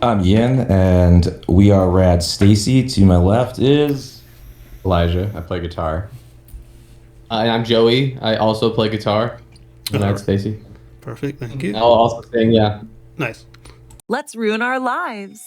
I'm Yin, and we are RAD STACEY. To my left is Elijah. I play guitar. And I'm Joey. I also play guitar. And that's Stacy. Perfect, thank you. I'll also sing, yeah. Nice. Let's ruin our lives.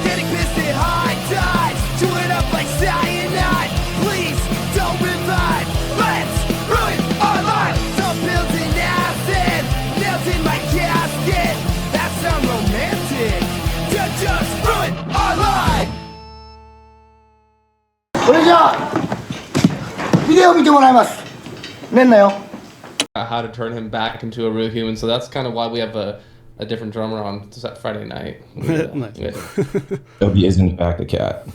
Getting pissed at high tides, chewing up like cyanide. Please don't revive. Let's ruin our lives. Some pills in acid, nails in my casket. That sounds romantic. To just ruin our lives. それじゃあビデオ見てもらいますねんなよ How to turn him back into a real human. So that's kind of why we have a different drummer on Friday night. Nice. Toby is in fact a cat.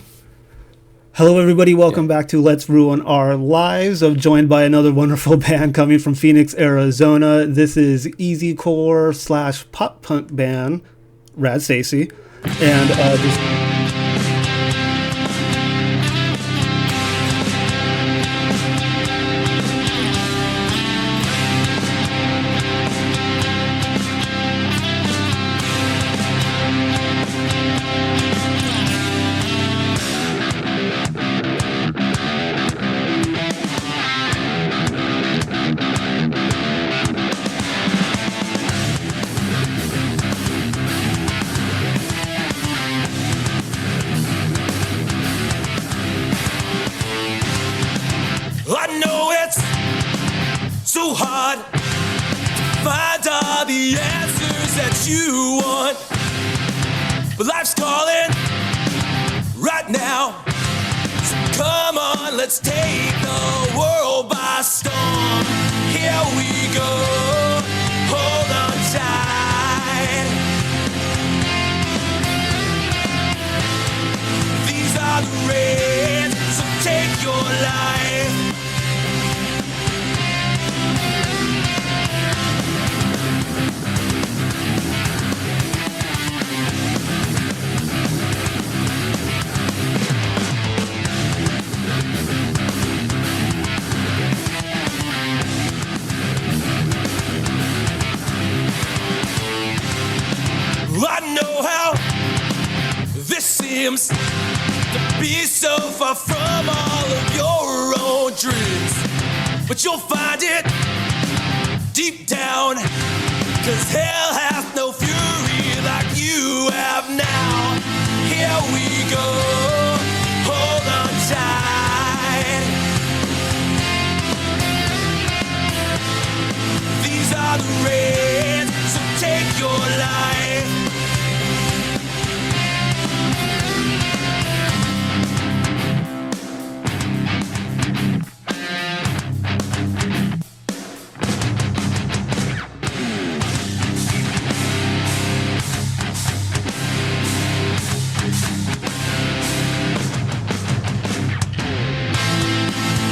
Hello, everybody. Welcome back to Let's Ruin Our Lives. I'm joined by another wonderful band coming from Phoenix, Arizona. This is easycore / pop punk band, RAD STACEY. And just... I know it's so hard to find all the answers that you want, but life's calling right now. So come on, let's take the world by storm. Here we go, hold on tight. These are the rains, so take your life. I know how this seems to be so far from all of your own dreams, but you'll find it deep down, 'cause hell has no fury like you have now. Here we go, hold on tight. These are the rains, so take your life.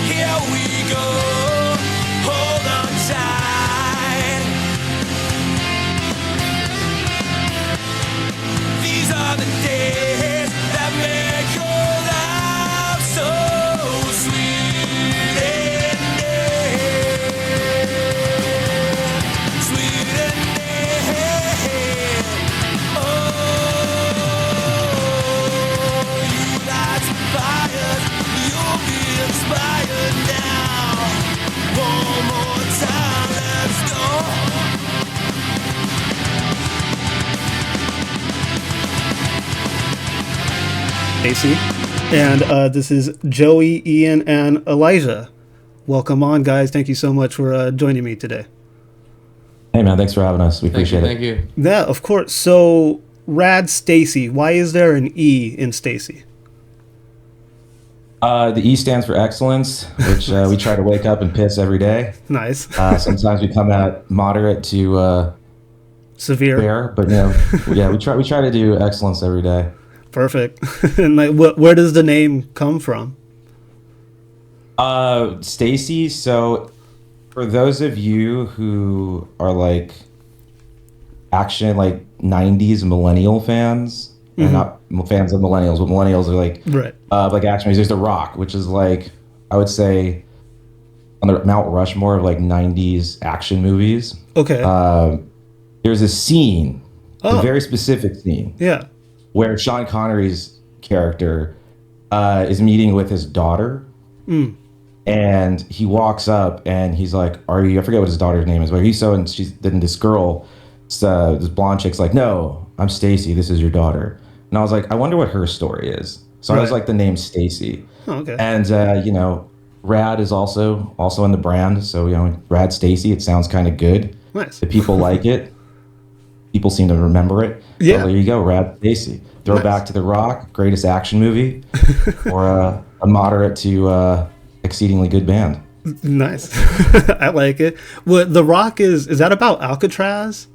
Here we go, hold on tight. These are the days that make your life so sweet and dead. Sweet and dead. Oh, you light fires, you'll be inspired now. One more time, let's go. Stacy. And this is Joey, Ian, and Elijah. Welcome on, guys. Thank you so much for joining me today. Hey man, thanks for having us. We appreciate Thank you. Yeah, of course. So, RAD STACEY. Why is there an E in Stacy? The E stands for excellence, which we try to wake up and piss every day. Nice. Sometimes we come out moderate to Severe. fair, but yeah, we try to do excellence every day. Perfect. And like, where does the name come from? Stacy. So, for those of you who are like action, like '90s millennial fans, and not fans of millennials, but millennials are like Right. like action movies. There's The Rock, which is like I would say on the Mount Rushmore of like 90s action movies. Okay. There's a scene, Oh. a very specific scene, Yeah. where Sean Connery's character is meeting with his daughter. And he walks up and he's like, "Are you?" I forget what his daughter's name is, but he's so, and she's then this girl, this blonde chick's like, "No, I'm Stacy. This is your daughter." And I was like, I wonder what her story is. So I was Right. like the name Stacy. Oh, okay. And you know, Rad is also in the brand. So you know, Rad Stacey. It sounds kind of good. Nice. The people like it. People seem to remember it. Yeah. So there you go, Rad Stacey. Throwback to The Rock, greatest action movie, or a moderate to exceedingly good band. Nice. I like it. What The Rock is that about Alcatraz?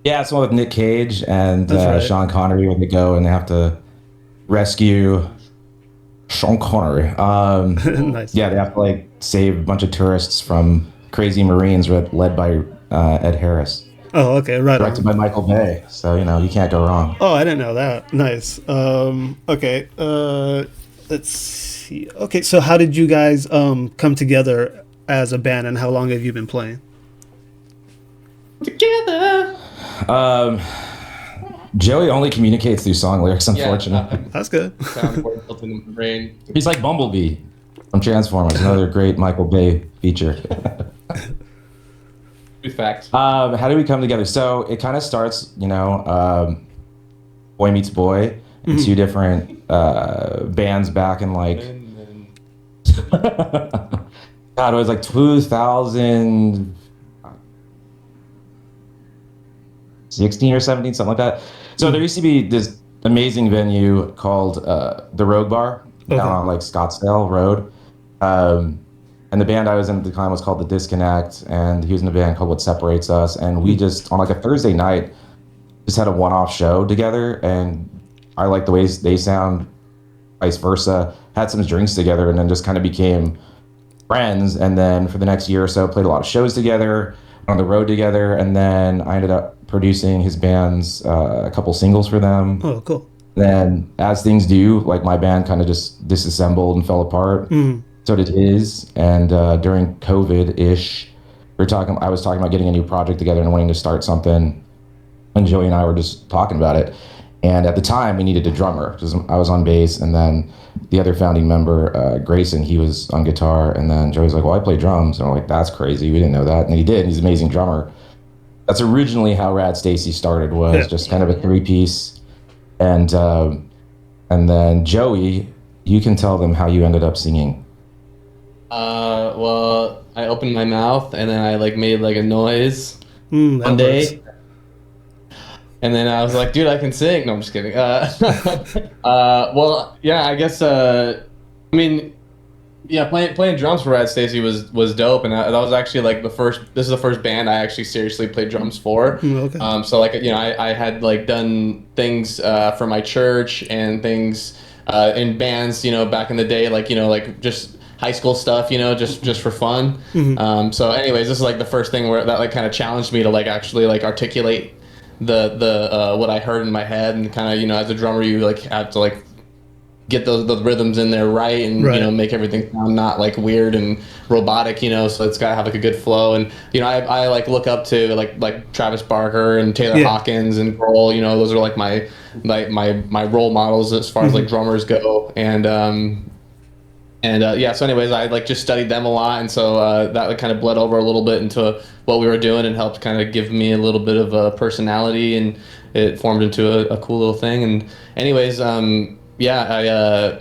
Yeah, it's one with Nick Cage and That's right. Sean Connery when they go and they have to rescue Sean Connery. Nice. Yeah, they have to like save a bunch of tourists from crazy Marines led by Ed Harris. Oh, okay. Right. Directed by Michael Bay. So, you know, you can't go wrong. Oh, I didn't know that. Nice. Okay. Let's see. Okay, so how did you guys come together as a band, and how long have you been playing? Together. Joey only communicates through song lyrics, unfortunately. That's good. Soundboard built in the brain. He's like Bumblebee from Transformers, another great Michael Bay feature. Good fact. How do we come together? So it kind of starts, you know, boy meets boy, and two different bands back in like, God, it was like 2016 or 17, something like that. So there used to be this amazing venue called the Rogue Bar down on like Scottsdale Road. And the band I was in at the time was called The Disconnect, and he was in a band called What Separates Us. And we just, on like a Thursday night, just had a one-off show together, and I liked the ways they sound, vice versa. Had some drinks together, and then just kind of became friends. And then for the next year or so, played a lot of shows together, on the road together, and then I ended up producing his band's a couple singles for them. Oh, cool. Then, as things do, like my band kind of just disassembled and fell apart. So did his. And during COVID-ish, I was talking about getting a new project together and wanting to start something. And Joey and I were just talking about it. And at the time, we needed a drummer because I was on bass, and then the other founding member, Grayson, he was on guitar. And then Joey's like, "Well, I play drums." And I'm like, "That's crazy. We didn't know that." And he did. He's an amazing drummer. That's originally how Rad Stacey started, was just kind of a three-piece. And then Joey, you can tell them how you ended up singing. Well, I opened my mouth and then I like made like a noise That one day. works. And then I was like, dude, I can sing. No, I'm just kidding. Well, yeah, I guess, I mean, yeah, playing drums for Rad Stacey was dope. And that was actually like this is the first band I actually seriously played drums for. Okay. So like, you know, I had like done things for my church and things in bands, you know, back in the day, like, you know, like just high school stuff, you know, just for fun. So anyways, this is like the first thing where that like kind of challenged me to like actually like articulate the what I heard in my head, and kind of, you know, as a drummer you like have to like get the rhythms in there right, and you know, make everything sound not like weird and robotic, you know, so it's got to have like a good flow. And you know, I like look up to like Travis Barker and Taylor Hawkins and RAD, you know, those are like my role models as far as like drummers go. And yeah, so anyways, I like just studied them a lot, and so that like kind of bled over a little bit into what we were doing, and helped kind of give me a little bit of a personality, and it formed into a cool little thing. And anyways, yeah,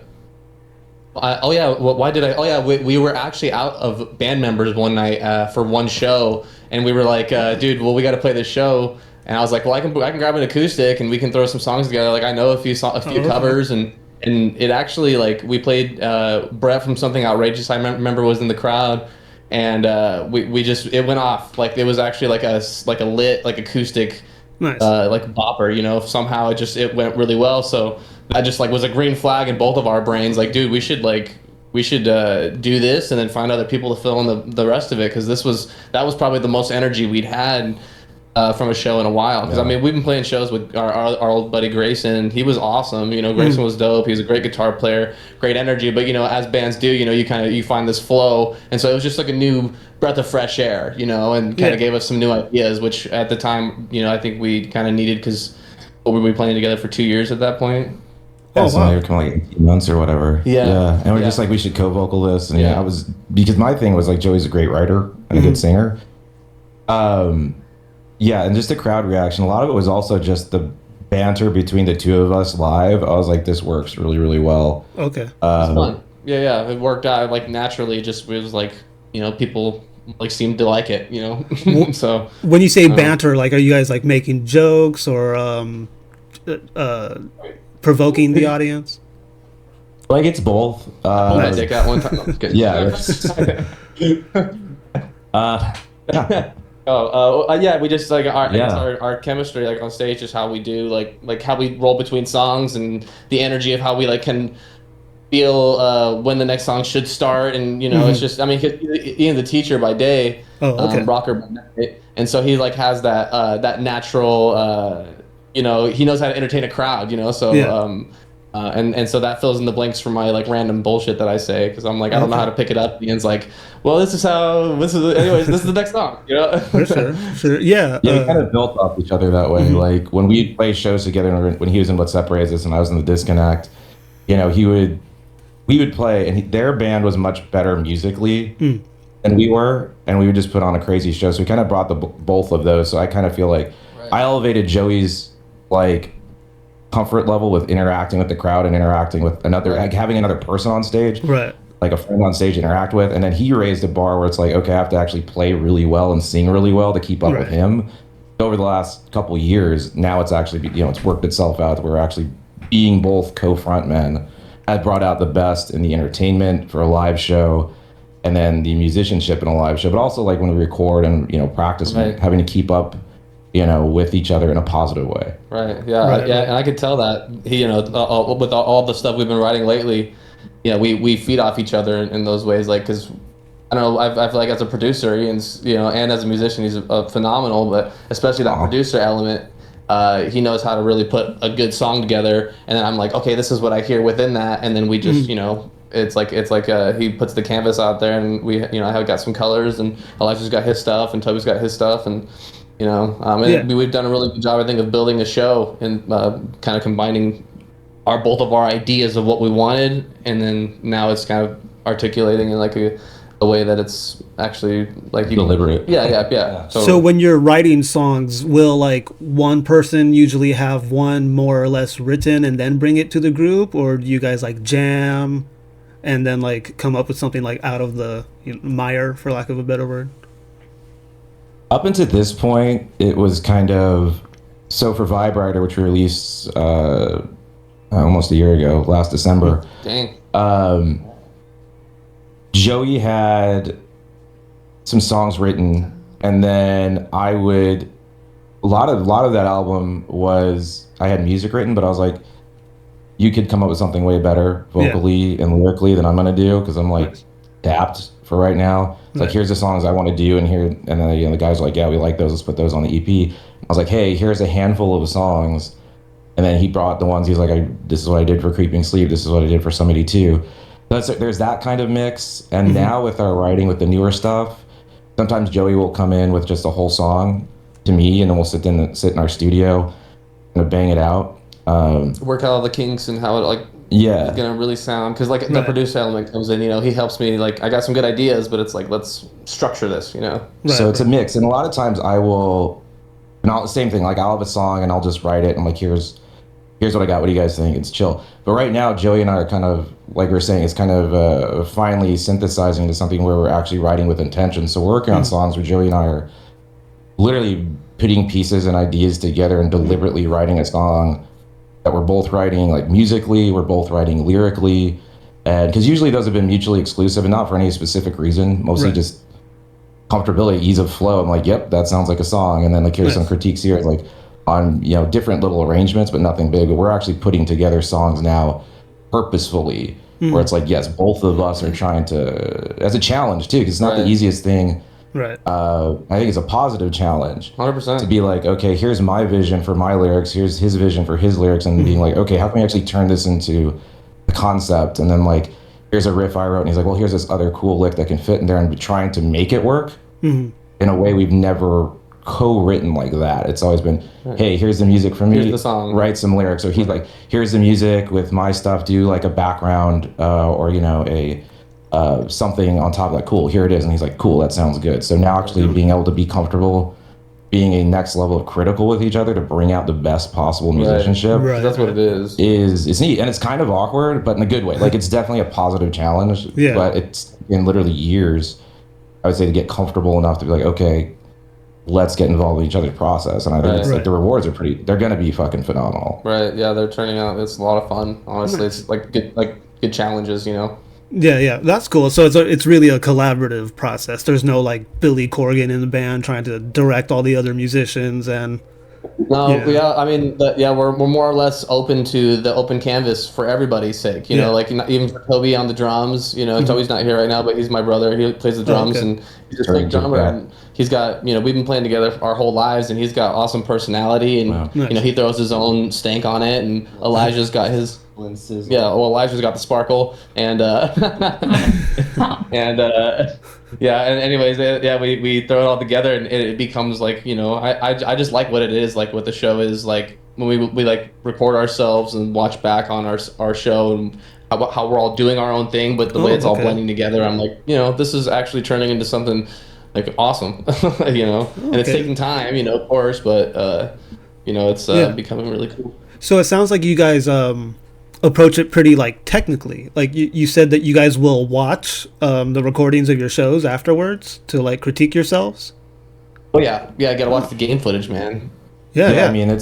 we were actually out of band members one night for one show, and we were like, dude, well, we got to play this show. And I was like, well, I can grab an acoustic and we can throw some songs together. Like, I know a few covers, and it actually, like, we played Brett from Something Outrageous, I remember, was in the crowd, and we just, it went off. Like, it was actually like a lit, like, acoustic, Nice. like bopper, you know. Somehow it went really well. So that just like was a green flag in both of our brains. Like, dude, we should do this, and then find other people to fill in the rest of it, because that was probably the most energy we'd had from a show in a while. Because I mean, we've been playing shows with our old buddy Grayson. He was awesome. You know, Grayson was dope. He was a great guitar player, great energy. But you know, as bands do, you know, you find this flow, and so it was just like a new breath of fresh air, you know, and kind of gave us some new ideas, which at the time, you know, I think we kind of needed because we were playing together for 2 years at that point. Yeah, so they were kind of like 18 months or whatever. Yeah. And we're just like, we should co-vocal this. And I was, because my thing was like, Joey's a great writer and a good singer. Yeah, and just the crowd reaction. A lot of it was also just the banter between the two of us live. I was like, this works really, really well. Okay. It's fun. Yeah, it worked out like naturally. Just it was like, you know, people like seemed to like it, you know. So when you say banter, like, are you guys like making jokes or provoking the audience? Like, it's both. Pulled my dick out one time. No, yeah. We just like our chemistry like on stage is how we do like how we roll between songs and the energy of how we like can feel when the next song should start, and you know it's just, I mean, Ian's the teacher by day, rocker by night, and so he like has that natural you know, he knows how to entertain a crowd, you know, so and so that fills in the blanks for my like random bullshit that I say, because I'm like, I don't know how to pick it up. Ian's like, well, this is the next song, you know. Sure. Yeah, we kind of built off each other that way. Like when we play shows together, when he was in What Separates Us and I was in The Disconnect, you know, we would play, and their band was much better musically than we were, and we would just put on a crazy show. So we kind of brought both of those. So I kind of feel like I elevated Joey's like comfort level with interacting with the crowd and interacting with another, like having another person on stage, like a friend on stage to interact with, and then he raised a bar where it's like, okay, I have to actually play really well and sing really well to keep up with him. Over the last couple years, now it's actually, you know, it's worked itself out. We're actually being both co-frontmen. Has brought out the best in the entertainment for a live show, and then the musicianship in a live show, but also like when we record and, you know, practice, having to keep up, you know, with each other in a positive way. And I could tell that he, you know, with all the stuff we've been writing lately, yeah, we feed off each other in those ways, like, because I don't know, I feel like as a producer, Ian's, you know, and as a musician, he's phenomenal, but especially that producer element. He knows how to really put a good song together, and then I'm like, okay, this is what I hear within that, and then we just, you know, it's like he puts the canvas out there, and we, you know, I have got some colors, and Elijah's got his stuff, and Toby's got his stuff, and you know, we've done a really good job, I think, of building a show and kind of combining both of our ideas of what we wanted, and then now it's kind of articulating in like a way that it's actually like deliberate. Yeah. Totally. So when you're writing songs, will like one person usually have one more or less written and then bring it to the group, or do you guys like jam and then like come up with something like out of the mire, for lack of a better word? Up until this point, it was kind of, so for Vibrighter, which we released almost a year ago, last December. Dang. Joey had some songs written, and then I would, a lot of that album was, I had music written, but I was like, you could come up with something way better vocally and lyrically than I'm gonna do, because I'm like tapped for right now. It's like, here's the songs I want to do, and then, you know, the guys were like, yeah, we like those, let's put those on the EP. I was like, hey, here's a handful of songs, and then he brought the ones, he's like, this is what I did for Creeping Sleep, this is what I did for Somebody Too. There's that kind of mix, and now with our writing, with the newer stuff, sometimes Joey will come in with just a whole song to me, and then we'll sit in our studio and bang it out. Work out all the kinks and how it like it's gonna really sound, because like the producer element comes in, you know, he helps me, like, I got some good ideas, but it's like, let's structure this, you know. So it's a mix, and a lot of times I will, and same thing, like I'll have a song and I'll just write it and like, here's what I got, what do you guys think? It's chill. But right now, Joey and I are kind of, like we were saying, it's kind of finally synthesizing into something where we're actually writing with intention. So we're working on songs where Joey and I are literally putting pieces and ideas together and deliberately writing a song that we're both writing, like musically, we're both writing lyrically. And because usually those have been mutually exclusive and not for any specific reason, mostly just comfortability, ease of flow. I'm like, yep, that sounds like a song. And then like, here's some critiques here, like on, you know, different little arrangements, but nothing big. But we're actually putting together songs now purposefully, where it's like, yes, both of us are trying to, as a challenge too, because it's not the easiest thing Right. I think it's a positive challenge. 100%. To be like, okay, here's my vision for my lyrics, here's his vision for his lyrics, and being like, okay, how can we actually turn this into a concept? And then like, here's a riff I wrote, and he's like, well, here's this other cool lick that can fit in there, and trying to make it work in a way we've never co-written like that. It's always been, hey, here's the music for me, Here's the song. write some lyrics. Or he's like, here's the music with my stuff, do like a background or a something on top of that. Cool, here it is. And he's like, cool, that sounds good. So now actually being able to be comfortable being a next level of critical with each other to bring out the best possible musicianship Right. That's what it is neat. And it's kind of awkward, but in a good way. Like, it's definitely a positive challenge. Yeah. But it's been literally years, I would say, to get comfortable enough to be like, okay, let's get involved in each other's process. And I think it's like the rewards are they're gonna be fucking phenomenal. Right. Yeah, they're turning out. It's a lot of fun. Honestly, it's like good challenges. Yeah, that's cool. So it's really a collaborative process. There's no like Billy Corgan in the band trying to direct all the other musicians and. No, I mean, we're more or less open to the open canvas for everybody's sake. You know, like even for Toby on the drums. Toby's not here right now, but he's my brother. He plays the drums and he's just like drummer. And he's got we've been playing together our whole lives, and he's got awesome personality, and he throws his own stank on it. And Elijah's got his. Elijah's got the sparkle, and anyways, we throw it all together, and it becomes like I just like what it is, like what the show is like when we like record ourselves and watch back on our show and how we're all doing our own thing, but the way it's all blending together, I'm like, this is actually turning into something like awesome, and it's taking time, of course, but it's becoming really cool. So it sounds like you guys approach it pretty like technically. Like you said that you guys will watch the recordings of your shows afterwards to like critique yourselves. Oh yeah, gotta watch the game footage, man. Yeah. I mean,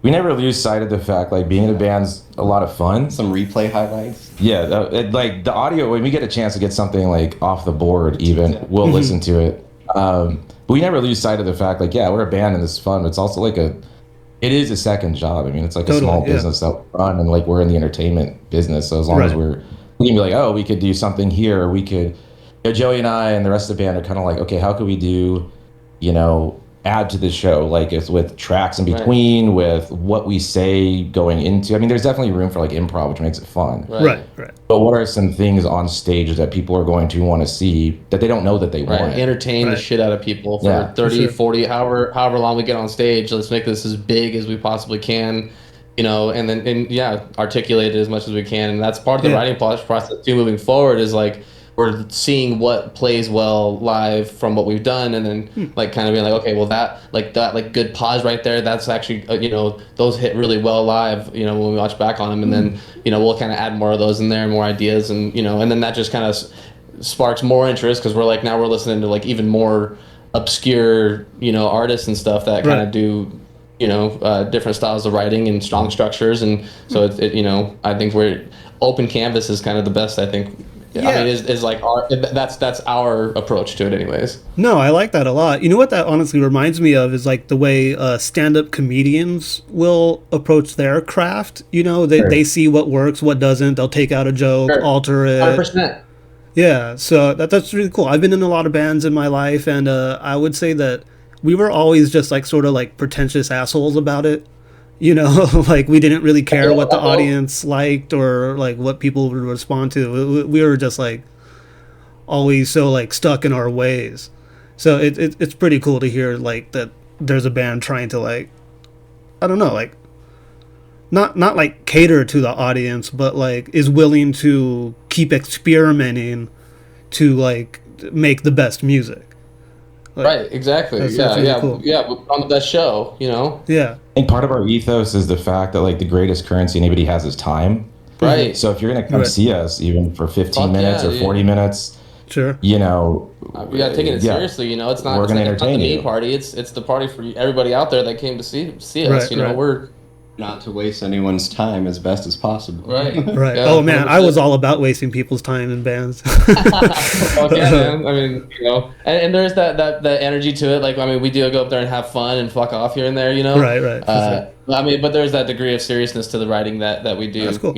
we never lose sight of the fact, like, being in a band's a lot of fun. Some replay highlights. Yeah, like the audio, when we get a chance to get something like off the board, even we'll listen to it. But we never lose sight of the fact, like, yeah, we're a band and this is fun, but it's also like it is a second job. I mean, it's like a small business that we run, and like we're in the entertainment business. So as long as we can be like, oh, we could do something here. We could, Joey and I and the rest of the band are kind of like, okay, how could we do, add to the show? Like, it's with tracks in between, with what we say going into. I mean, there's definitely room for like improv, which makes it fun. Right. But what are some things on stage that people are going to want to see that they don't know that they want? Entertain the shit out of people for 30, 40, however long we get on stage. Let's make this as big as we possibly can, and then articulate it as much as we can. And that's part of the writing process too, moving forward, is like we're seeing what plays well live from what we've done, and then like kind of being like, okay, well that good pause right there, that's actually those hit really well live, when we watch back on them, and then we'll kind of add more of those in there, more ideas, and and then that just kind of sparks more interest, because we're like, now we're listening to like even more obscure artists and stuff that kind of do different styles of writing and strong structures, and so I think we're open canvas is kind of the best, I think. Yeah. I mean, is like that's our approach to it, anyways. No, I like that a lot. You know what that honestly reminds me of is like the way stand-up comedians will approach their craft. They see what works, what doesn't. They'll take out a joke, alter it. 100%. Yeah, so that's really cool. I've been in a lot of bands in my life, and I would say that we were always just like sort of like pretentious assholes about it. Like we didn't really care what the audience liked or like what people would respond to. We were just like always so like stuck in our ways. So it's pretty cool to hear like that there's a band trying to like, I don't know, like not like cater to the audience, but like is willing to keep experimenting to like make the best music. Like, right, exactly. Cool. On the best show, Yeah. I think part of our ethos is the fact that like the greatest currency anybody has is time. Right. So if you're gonna come see us, even for 15 minutes or 40 minutes, sure. We gotta take it seriously. It's not. We're gonna entertain you. Party. It's the party for everybody out there that came to see us. We're not to waste anyone's time as best as possible. Right. Right. Yeah, oh man, I was all about wasting people's time in bands. Man. I mean, and there's that energy to it. Like, I mean, we do go up there and have fun and fuck off here and there, Right. I mean, but there's that degree of seriousness to the writing that we do. That's cool.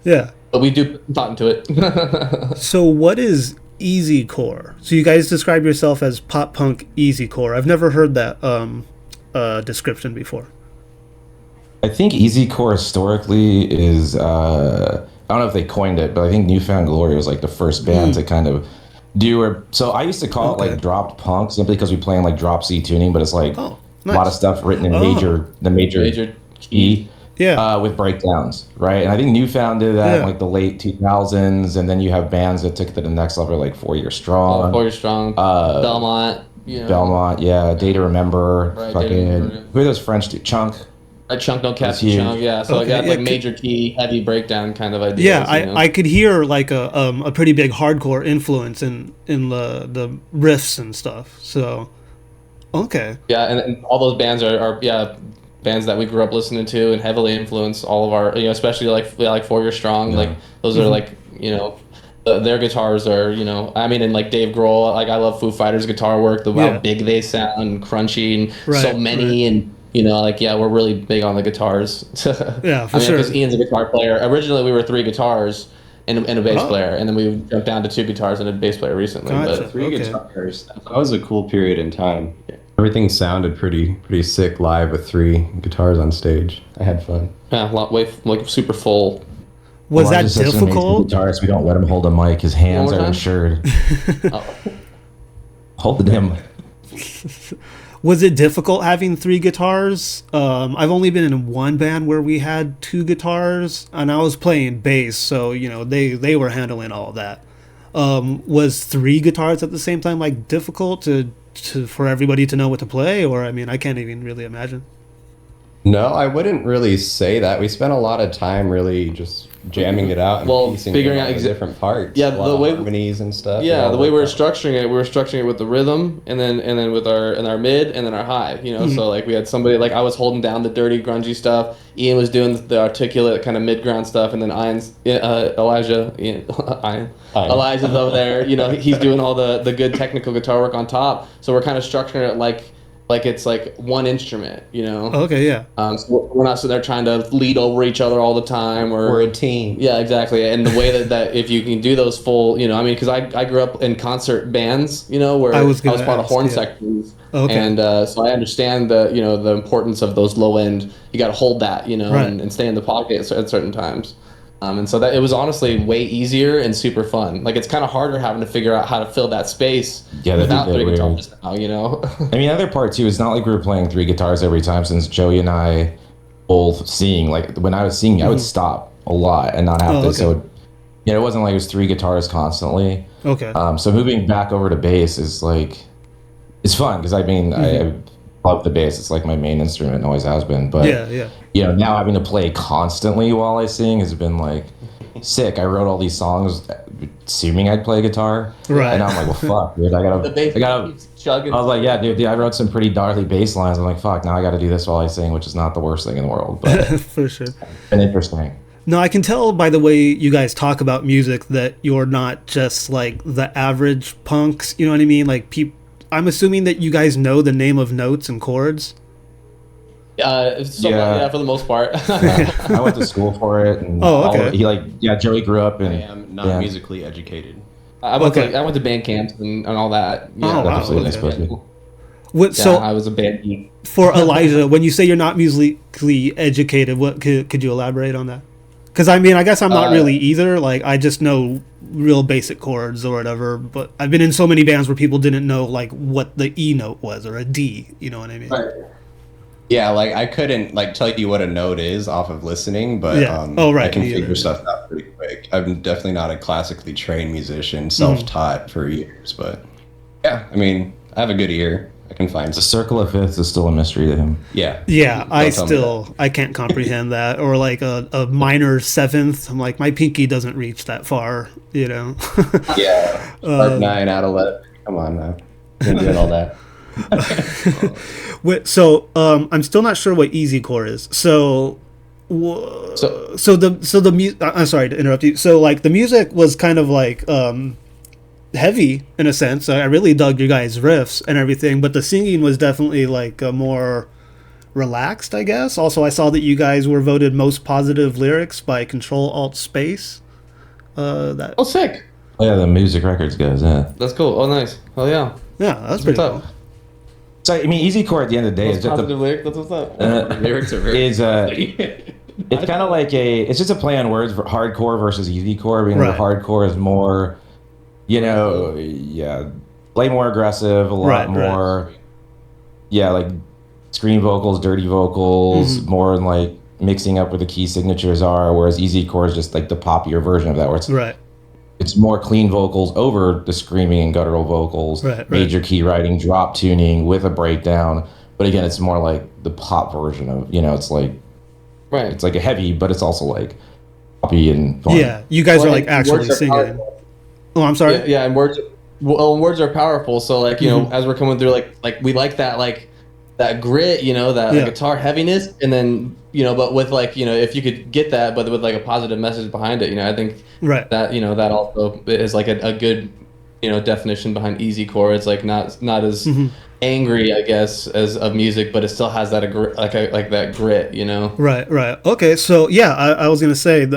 Yeah. But we do put thought into it. So what is easy core. So you guys describe yourself as pop punk easy core. I've never heard that description before. I think easycore historically is I don't know if they coined it, but I think Newfound Glory was like the first band to kind of do or so I used to call it like dropped punk simply because we play in like drop C tuning, but it's like nice. a lot of stuff written in major key. Yeah. With breakdowns, right? And I think Newfound did that in like the late 2000s, and then you have bands that took it to the next level, like 4 Year Strong. 4 Year Strong. Belmont. You know. Belmont, yeah. Day to Remember. Right, fucking, who are those French dudes? Chunk. Chunk Don't Catch the Chunk, yeah. So like major key, heavy breakdown kind of ideas. Yeah, I could hear like a pretty big hardcore influence in the riffs and stuff. So, okay. Yeah, and all those bands are bands that we grew up listening to and heavily influenced all of our, especially like 4 Year Strong. Like those are like, their guitars are, and like Dave Grohl, like I love Foo Fighters guitar work, how big they sound and crunchy and so many and we're really big on the guitars. Yeah, for sure. Because Ian's a guitar player. Originally we were 3 guitars and a bass player, and then we jumped down to 2 guitars and a bass player recently. Gotcha. But 3 guitars. That was a cool period in time. Everything sounded pretty sick live with 3 guitars on stage. I had fun. Yeah, like super full. Was that difficult? Guitarist, we don't let him hold a mic. His hands are insured. Hold the damn. Was it difficult having 3 guitars? I've only been in one band where we had 2 guitars, and I was playing bass, so they were handling all of that. Was 3 guitars at the same time like difficult for everybody to know what to play? Or I can't even really imagine. No, I wouldn't really say that. We spent a lot of time really just jamming it out and piecing figuring out the different parts. Yeah, the way harmonies and stuff. Yeah, the way we were structuring it with the rhythm and then with our mid and then our high. So like we had somebody like I was holding down the dirty grungy stuff. Ian was doing the articulate kind of mid ground stuff, and then Elijah's over there. He's doing all the good technical guitar work on top. So we're kind of structuring it like it's like one instrument, Okay, yeah. So we're not sitting there trying to lead over each other all the time. We're a team. Yeah, exactly. And the way that if you can do those full, because I grew up in concert bands, where I was part of horn sections. Okay. And so I understand the importance of those low end. You got to hold that, and stay in the pocket at certain times. And so that it was honestly way easier and super fun. Like it's kind of harder having to figure out how to fill that space without 3 guitars now, The other part too, it's not like we were playing 3 guitars every time, since Joey and I both sing. Like when I was singing, I would stop a lot and not have to. Okay. So it wasn't like it was 3 guitars constantly. Okay. So moving back over to bass is like, it's fun because I love the bass. It's like my main instrument and always has been. But now having to play constantly while I sing has been like sick. I wrote all these songs assuming I'd play guitar. Right. And now I'm like, well, fuck, dude. I was like, yeah, dude, I wrote some pretty gnarly bass lines. I'm like, fuck, now I got to do this while I sing, which is not the worst thing in the world. But for sure. It's been interesting. No, I can tell by the way you guys talk about music that you're not just like the average punks. You know what I mean? Like I'm assuming that you guys know the name of notes and chords. For the most part. I went to school for it. And okay. Joey grew up and I am not musically educated. I went to band camps and all that. Yeah, So I was a band geek. For Alijah, when you say you're not musically educated, what could you elaborate on that? Because I guess I'm not really either. Like I just know real basic chords or whatever. But I've been in so many bands where people didn't know like what the E note was or a D. You know what I mean? Right. Yeah, like I couldn't like tell you what a note is off of listening, but I can figure stuff out pretty quick. I'm definitely not a classically trained musician, self-taught for years, but yeah, I have a good ear. I can find the circle of fifths is still a mystery to him. Yeah. Yeah, I can't comprehend that. Or like a minor seventh. I'm like, my pinky doesn't reach that far, Yeah. Sharp 9 out of 11. Come on now. Been doing all that. So I'm still not sure what easy core is. So the music. I'm sorry to interrupt you. So like the music was kind of like heavy in a sense. I really dug your guys' riffs and everything, but the singing was definitely like more relaxed, I guess. Also, I saw that you guys were voted most positive lyrics by Control Alt Space. Sick. Yeah, the music records goes. Yeah, That's cool. Oh, nice. Oh yeah. Yeah, that's pretty cool. So I mean, easycore at the end of the day is just lyric. That's what's up. Lyrics are very it's kind of like it's just a play on words for hardcore versus easycore. Being Right. hardcore is more, play more aggressive, a lot more, like scream vocals, dirty vocals, more in like mixing up where the key signatures are. Whereas easycore is just like the poppier version of that, where it's more clean vocals over the screaming and guttural vocals, major key writing, drop tuning with a breakdown. But again, it's more like the pop version of, it's like, it's like a heavy, but it's also like poppy and fun. Yeah, you guys are like actually singing. Oh, I'm sorry. Yeah, and words are powerful. So like, as we're coming through, like we like that grit, that like, guitar heaviness, and then but with like if you could get that, but with like a positive message behind it, I think that that also is like a good definition behind easycore. It's like not as angry, I guess, as of music, but it still has that like that grit, Right. Okay, so yeah, I was gonna say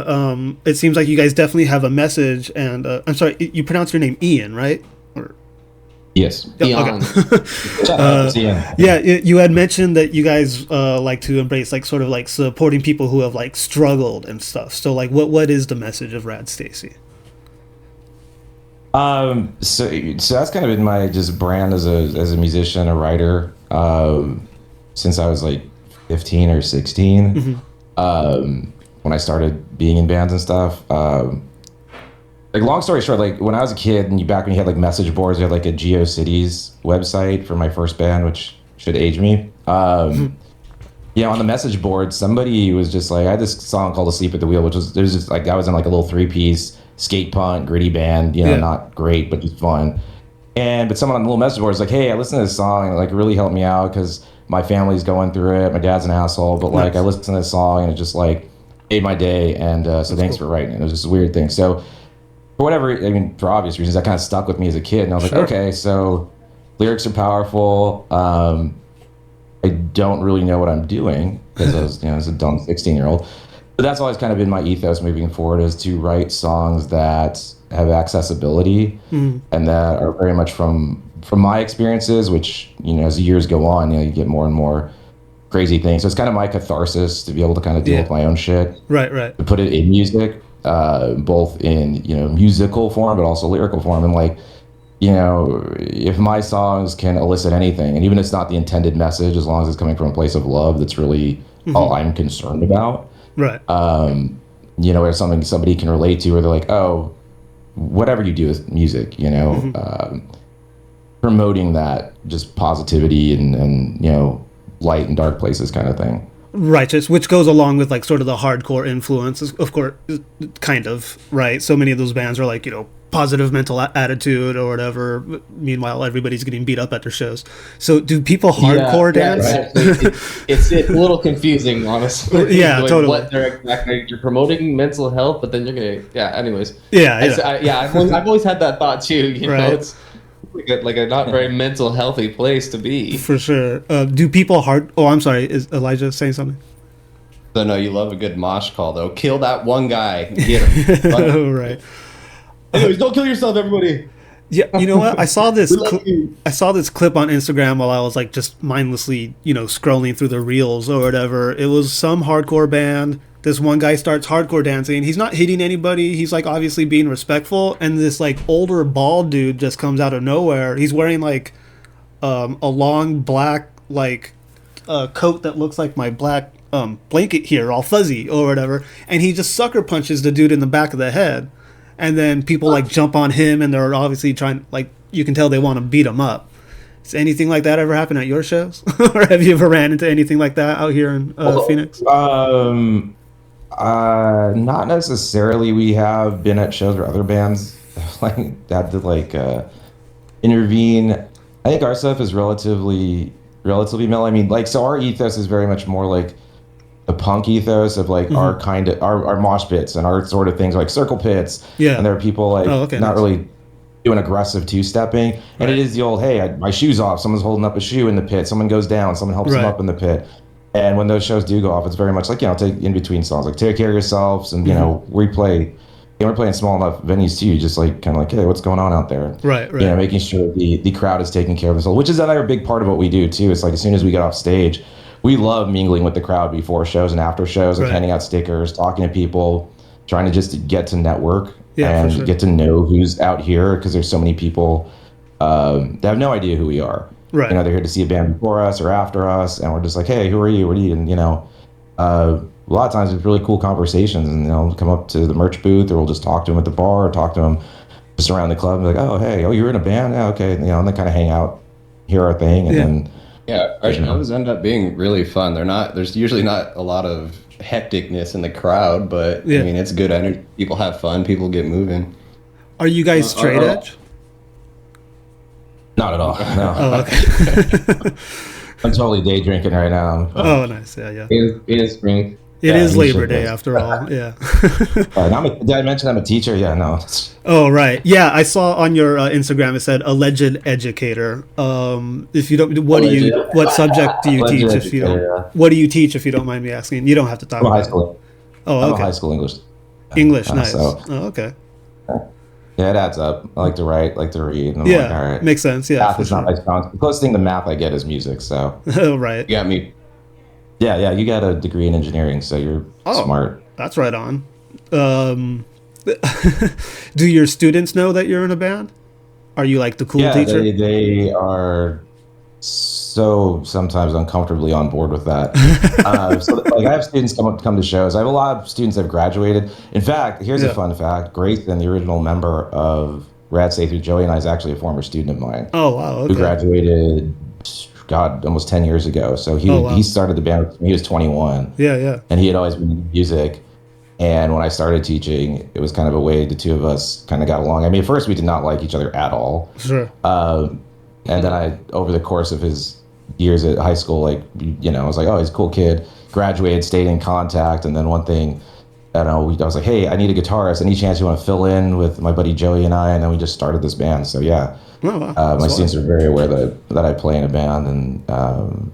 it seems like you guys definitely have a message, and I'm sorry, you pronounce your name Ian, right? Yes. Ian. Okay. Yeah, you had mentioned that you guys like to embrace like sort of like supporting people who have like struggled and stuff. So like, what is the message of RAD STACEY? So that's kind of been my just brand as a musician, a writer, since I was like 15 or 16. When I started being in bands and stuff. Like long story short, like when I was a kid and back when you had like message boards, you had like a GeoCities website for my first band, which should age me. On the message board, somebody was just like, I had this song called Asleep at the Wheel, which was, there's just like, I was in like a little 3-piece skate punk, gritty band, not great, but just fun. But someone on the little message board was like, hey, I listened to this song and it like really helped me out because my family's going through it. My dad's an asshole, but like I listened to this song and it just like made my day. And so thanks for writing it. It was just a weird thing. So for whatever, I mean, for obvious reasons, that kind of stuck with me as a kid. And I was like, okay, so lyrics are powerful. I don't really know what I'm doing because I was a dumb 16-year-old. But that's always kind of been my ethos moving forward, is to write songs that have accessibility and that are very much from my experiences, which, as the years go on, you get more and more crazy things. So it's kind of my catharsis to be able to kind of deal with my own shit. Right. To put it in music, both in, musical form, but also lyrical form. And like, if my songs can elicit anything, and even if it's not the intended message, as long as it's coming from a place of love, that's really all I'm concerned about. Right. Where something somebody can relate to, where they're like, oh, whatever you do with music, promoting that just positivity and light and dark places kind of thing. Right, which goes along with like sort of the hardcore influence, of course, kind of, right? So many of those bands are like, positive mental attitude or whatever. Meanwhile, everybody's getting beat up at their shows. So do people hardcore dance? It's a little confusing, honestly. Yeah, like totally. What they're exactly, you're promoting mental health, but then you're gonna, anyways. Yeah. I've always had that thought too. You know, Right. it's like a not very mental healthy place to be. For sure. Do people Oh, I'm sorry. Is Elijah saying something? So no, you love a good mosh call though. Kill that one guy. Get him. Right. Anyways, don't kill yourself, everybody. Yeah, you know what? I saw this clip on Instagram while I was like just mindlessly, scrolling through the reels or whatever. It was some hardcore band. This one guy starts hardcore dancing. He's not hitting anybody. He's like obviously being respectful. And this like older bald dude just comes out of nowhere. He's wearing like a long black like coat that looks like my black blanket here, all fuzzy or whatever. And he just sucker punches the dude in the back of the head. And then people like jump on him, and they're obviously trying, like, you can tell they want to beat him up. Does anything like that ever happen at your shows? Or have you ever ran into anything like that out here in Phoenix? Not necessarily. We have been at shows where other bands like had to like intervene. I think our stuff is relatively mellow. I mean, like, so our ethos is very much more like the punk ethos of like our kind of our mosh pits and our sort of things like circle pits. Yeah. And there are people like not really doing aggressive two-stepping. And it is the old, hey, my shoe's off. Someone's holding up a shoe in the pit. Someone goes down. Someone helps them up in the pit. And when those shows do go off, it's very much like, take in between songs, like Take Care of Yourselves. And, we play And we're playing small enough venues too, just like kind of like, hey, what's going on out there? Right. You know, making sure the crowd is taking care of themselves, which is another big part of what we do too. It's like as soon as we get off stage, we love mingling with the crowd before shows and after shows, like handing out stickers, talking to people, trying to just get to network and get to know who's out here, because there's so many people that have no idea who we are. Right. You know, they're here to see a band before us or after us, and we're just like, hey, who are you? What are you? And, you know, a lot of times it's really cool conversations, and they'll come up to the merch booth, or we'll just talk to them at the bar, or talk to them just around the club, and be like, oh, hey, you're in a band? Yeah, okay. You know, and they kind of hang out, hear our thing, and then... Yeah, our shows end up being really fun. There's usually not a lot of hecticness in the crowd, but I mean, it's good energy. People have fun. People get moving. Are you guys straight edge? Not at all. No. Oh, okay. I'm totally day drinking right now. Oh, nice. Yeah. It is spring. It is Labor Day after all. Yeah. Did I mention I'm a teacher? Yeah, no. Oh, right. Yeah, I saw on your Instagram it said alleged educator. If you don't, what subject do you teach? If you don't, what do you teach? If you don't mind me asking, you don't have to talk. I'm a high school. Oh, okay. I'm a high school English. English, nice. So, okay. Yeah, it adds up. I like to write, like to read. And I'm like, all right. Makes sense. Yeah, math is not my strong. The closest thing to math I get is music. So. Oh, right. You got me. Yeah, you got a degree in engineering, so you're smart. That's right on. Do your students know that you're in a band? Are you like the cool teacher? Yeah, they are so sometimes uncomfortably on board with that. So like I have students come to shows. I have a lot of students that have graduated. In fact, here's a fun fact. Grayson, the original member of RAD STACEY, Joey and I, is actually a former student of mine. Oh, wow. Okay. Who graduated, almost 10 years ago. So he started the band when he was 21. Yeah. And he had always been in music. And when I started teaching, it was kind of a way the two of us kind of got along. I mean, at first we did not like each other at all. Sure. And then over the course of his years at high school, like, you know, I was like, oh, he's a cool kid. Graduated, stayed in contact. And then one thing, I was like, hey, I need a guitarist. Any chance you want to fill in with my buddy Joey and I? And then we just started this band. So yeah, my students are very aware that I play in a band, and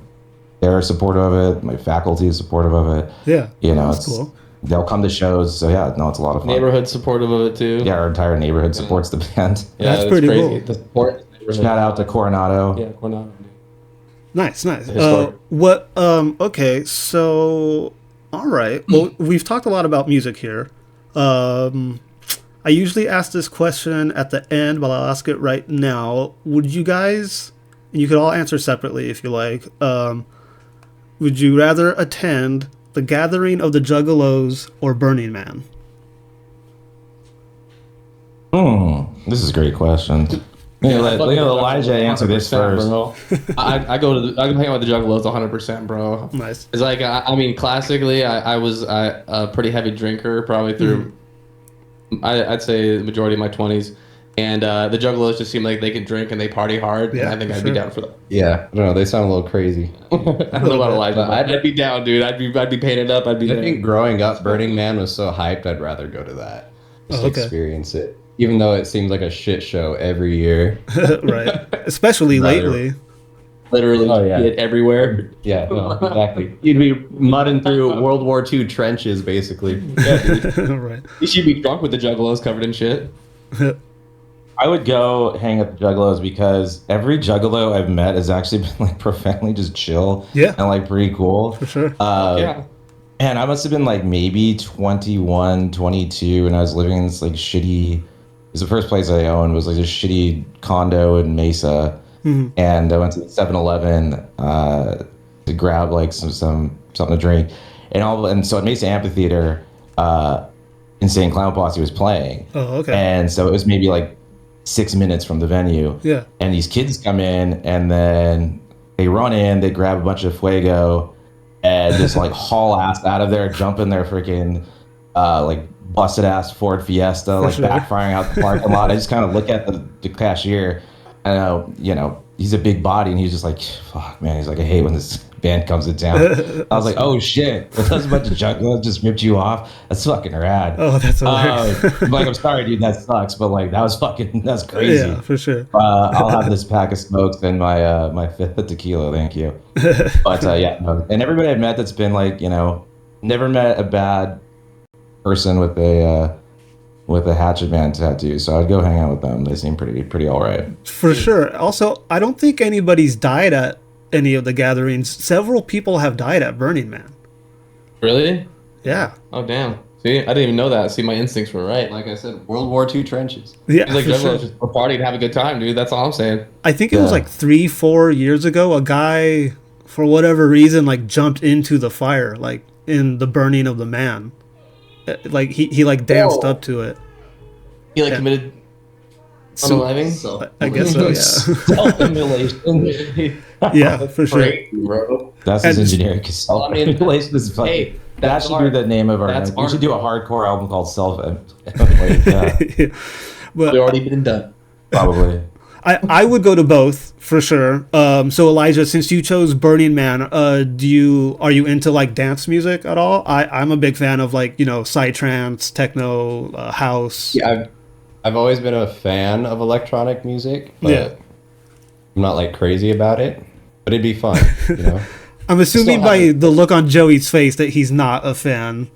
they're supportive of it. My faculty is supportive of it. Yeah, you know, that's cool. They'll come to shows. So yeah, no, it's a lot of fun. Neighborhood supportive of it too. Yeah, our entire neighborhood supports the band. Yeah, that's pretty crazy. Cool. The support. Shout out to Coronado. Yeah, Coronado. Nice. Okay, so all right. Well, we've talked a lot about music here. I usually ask this question at the end, but I'll ask it right now. Would you guys, and you could all answer separately if you like, would you rather attend the Gathering of the Juggalos or Burning Man? This is a great question. Let Elijah answer this first. Bro. I hang out with the Juggalos 100%, bro. Nice. It's like I mean, classically, I was a pretty heavy drinker, probably through I'd say the majority of my 20s, and the Juggalos just seem like they can drink and they party hard. Yeah, and I think I'd be down for that. Yeah, I don't know. They sound a little crazy. I don't know about Elijah, but I'd be down, dude. I'd be painted up. I think growing up, Burning Man was so hyped. I'd rather go to that. Just experience it. Even though it seems like a shit show every year. Right. Especially lately. Literally get everywhere. Yeah, no, exactly. You'd be mudding through World War II trenches, basically. Yeah, dude. Right. You should be drunk with the Juggalos covered in shit. I would go hang at the Juggalos because every Juggalo I've met has actually been like profoundly just chill. Yeah. And like pretty cool. For sure. Yeah. And I must have been like maybe 21, 22, and I was living in this like shitty... It was the first place I owned, was like a shitty condo in Mesa. Mm-hmm. And I went to the 7-Eleven to grab like something to drink. And so at Mesa Amphitheater, Insane Clown Posse was playing. Oh, okay. And so it was maybe like 6 minutes from the venue. Yeah. And these kids come in, and then they run in, they grab a bunch of Fuego, and just like haul ass out of there, jump in their freaking like busted ass Ford Fiesta, like backfiring out the parking lot. I just kind of look at the cashier, and you know, he's a big body, and he's just like, fuck, man. He's like, I hate when this band comes to town. I was like, oh shit, that's a bunch of juggalos just ripped you off. That's fucking rad. Oh, that's hilarious. Like, I'm sorry, dude, that sucks, but like that's crazy. Yeah, for sure. I'll have this pack of smokes and my fifth of tequila, thank you. But and everybody I've met that's been like, you know, never met a bad person with a with a Hatchet Man tattoo, so I'd go hang out with them. They seem pretty all right. For sure. Also, I don't think anybody's died at any of the gatherings. Several people have died at Burning Man. Really? Yeah. Oh, damn. See, I didn't even know that. See, my instincts were right. Like I said, World War II trenches. Yeah, it's like just a party to have a good time, dude. That's all I'm saying. I think it was like 3-4 years ago. A guy, for whatever reason, like jumped into the fire, like in the burning of the man. Like he like danced up to it. He like committed unaliving? I guess so. Yeah. Self-immolation. Yeah, for sure. Great, bro. That's his engineering. Self-immolation is fucking. Hey, that should be the name of our. We should do a hardcore album called Self-Immolation. But it's already been done. Probably. I would go to both for sure. So Elijah, since you chose Burning Man, are you into like dance music at all? I'm a big fan of like psytrance, techno, house. Yeah, I've always been a fan of electronic music, but I'm not like crazy about it. But it'd be fun, I'm assuming by the look on Joey's face that he's not a fan.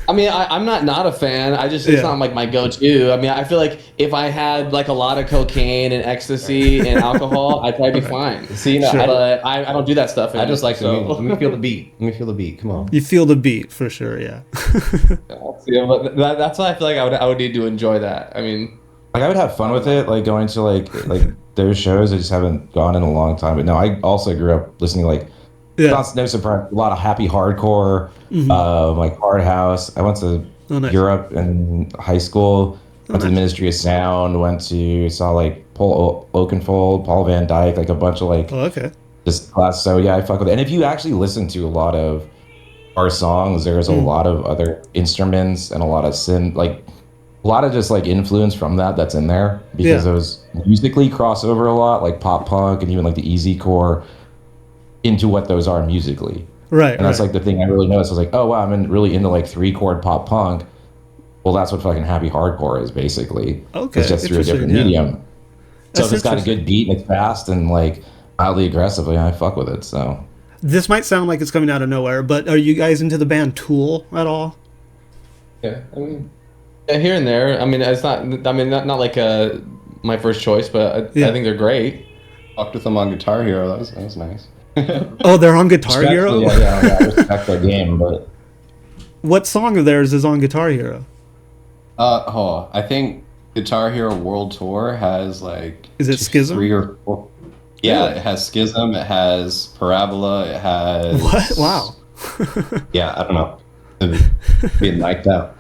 I mean, I'm not a fan. It's not like my go-to. I mean, I feel like if I had like a lot of cocaine and ecstasy and alcohol, I'd probably be fine. See, I don't do that stuff. I just like let me feel the beat. Let me feel the beat. Come on. You feel the beat for sure, yeah. But that's why I feel like I would need to enjoy that. I mean, like I would have fun with it, like going to like those shows. I just haven't gone in a long time. But no, I also grew up listening to like. Yeah. No surprise. A lot of happy hardcore, like hard house. I went to Europe in high school. Went to the Ministry of Sound. Saw like Paul Oakenfold, Paul Van Dyke, like a bunch of like just class. So yeah, I fuck with it. And if you actually listen to a lot of our songs, there's a lot of other instruments and a lot of like a lot of just like influence from that's in there because it was musically crossover a lot, like pop punk and even like the easy core. Into what those are musically, right? And that's like the thing I really noticed. I was like, oh wow, I'm really into like 3-chord pop punk. Well, that's what fucking happy hardcore is basically. Okay, it's just through a different medium. So if it's got a good beat and it's fast and like mildly aggressive, I fuck with it. So this might sound like it's coming out of nowhere, but are you guys into the band Tool at all? Yeah, I mean, here and there. I mean, it's not. I mean, not like my first choice, but I think they're great. Talked with them on Guitar Hero. That was nice. Oh, they're on Guitar Hero? Yeah, I respect their game, but... What song of theirs is on Guitar Hero? I think Guitar Hero World Tour has like... Is it Schism? 3 or 4. Yeah, really? It has Schism, it has Parabola, it has... What? Wow. Yeah, I don't know. Being knocked out.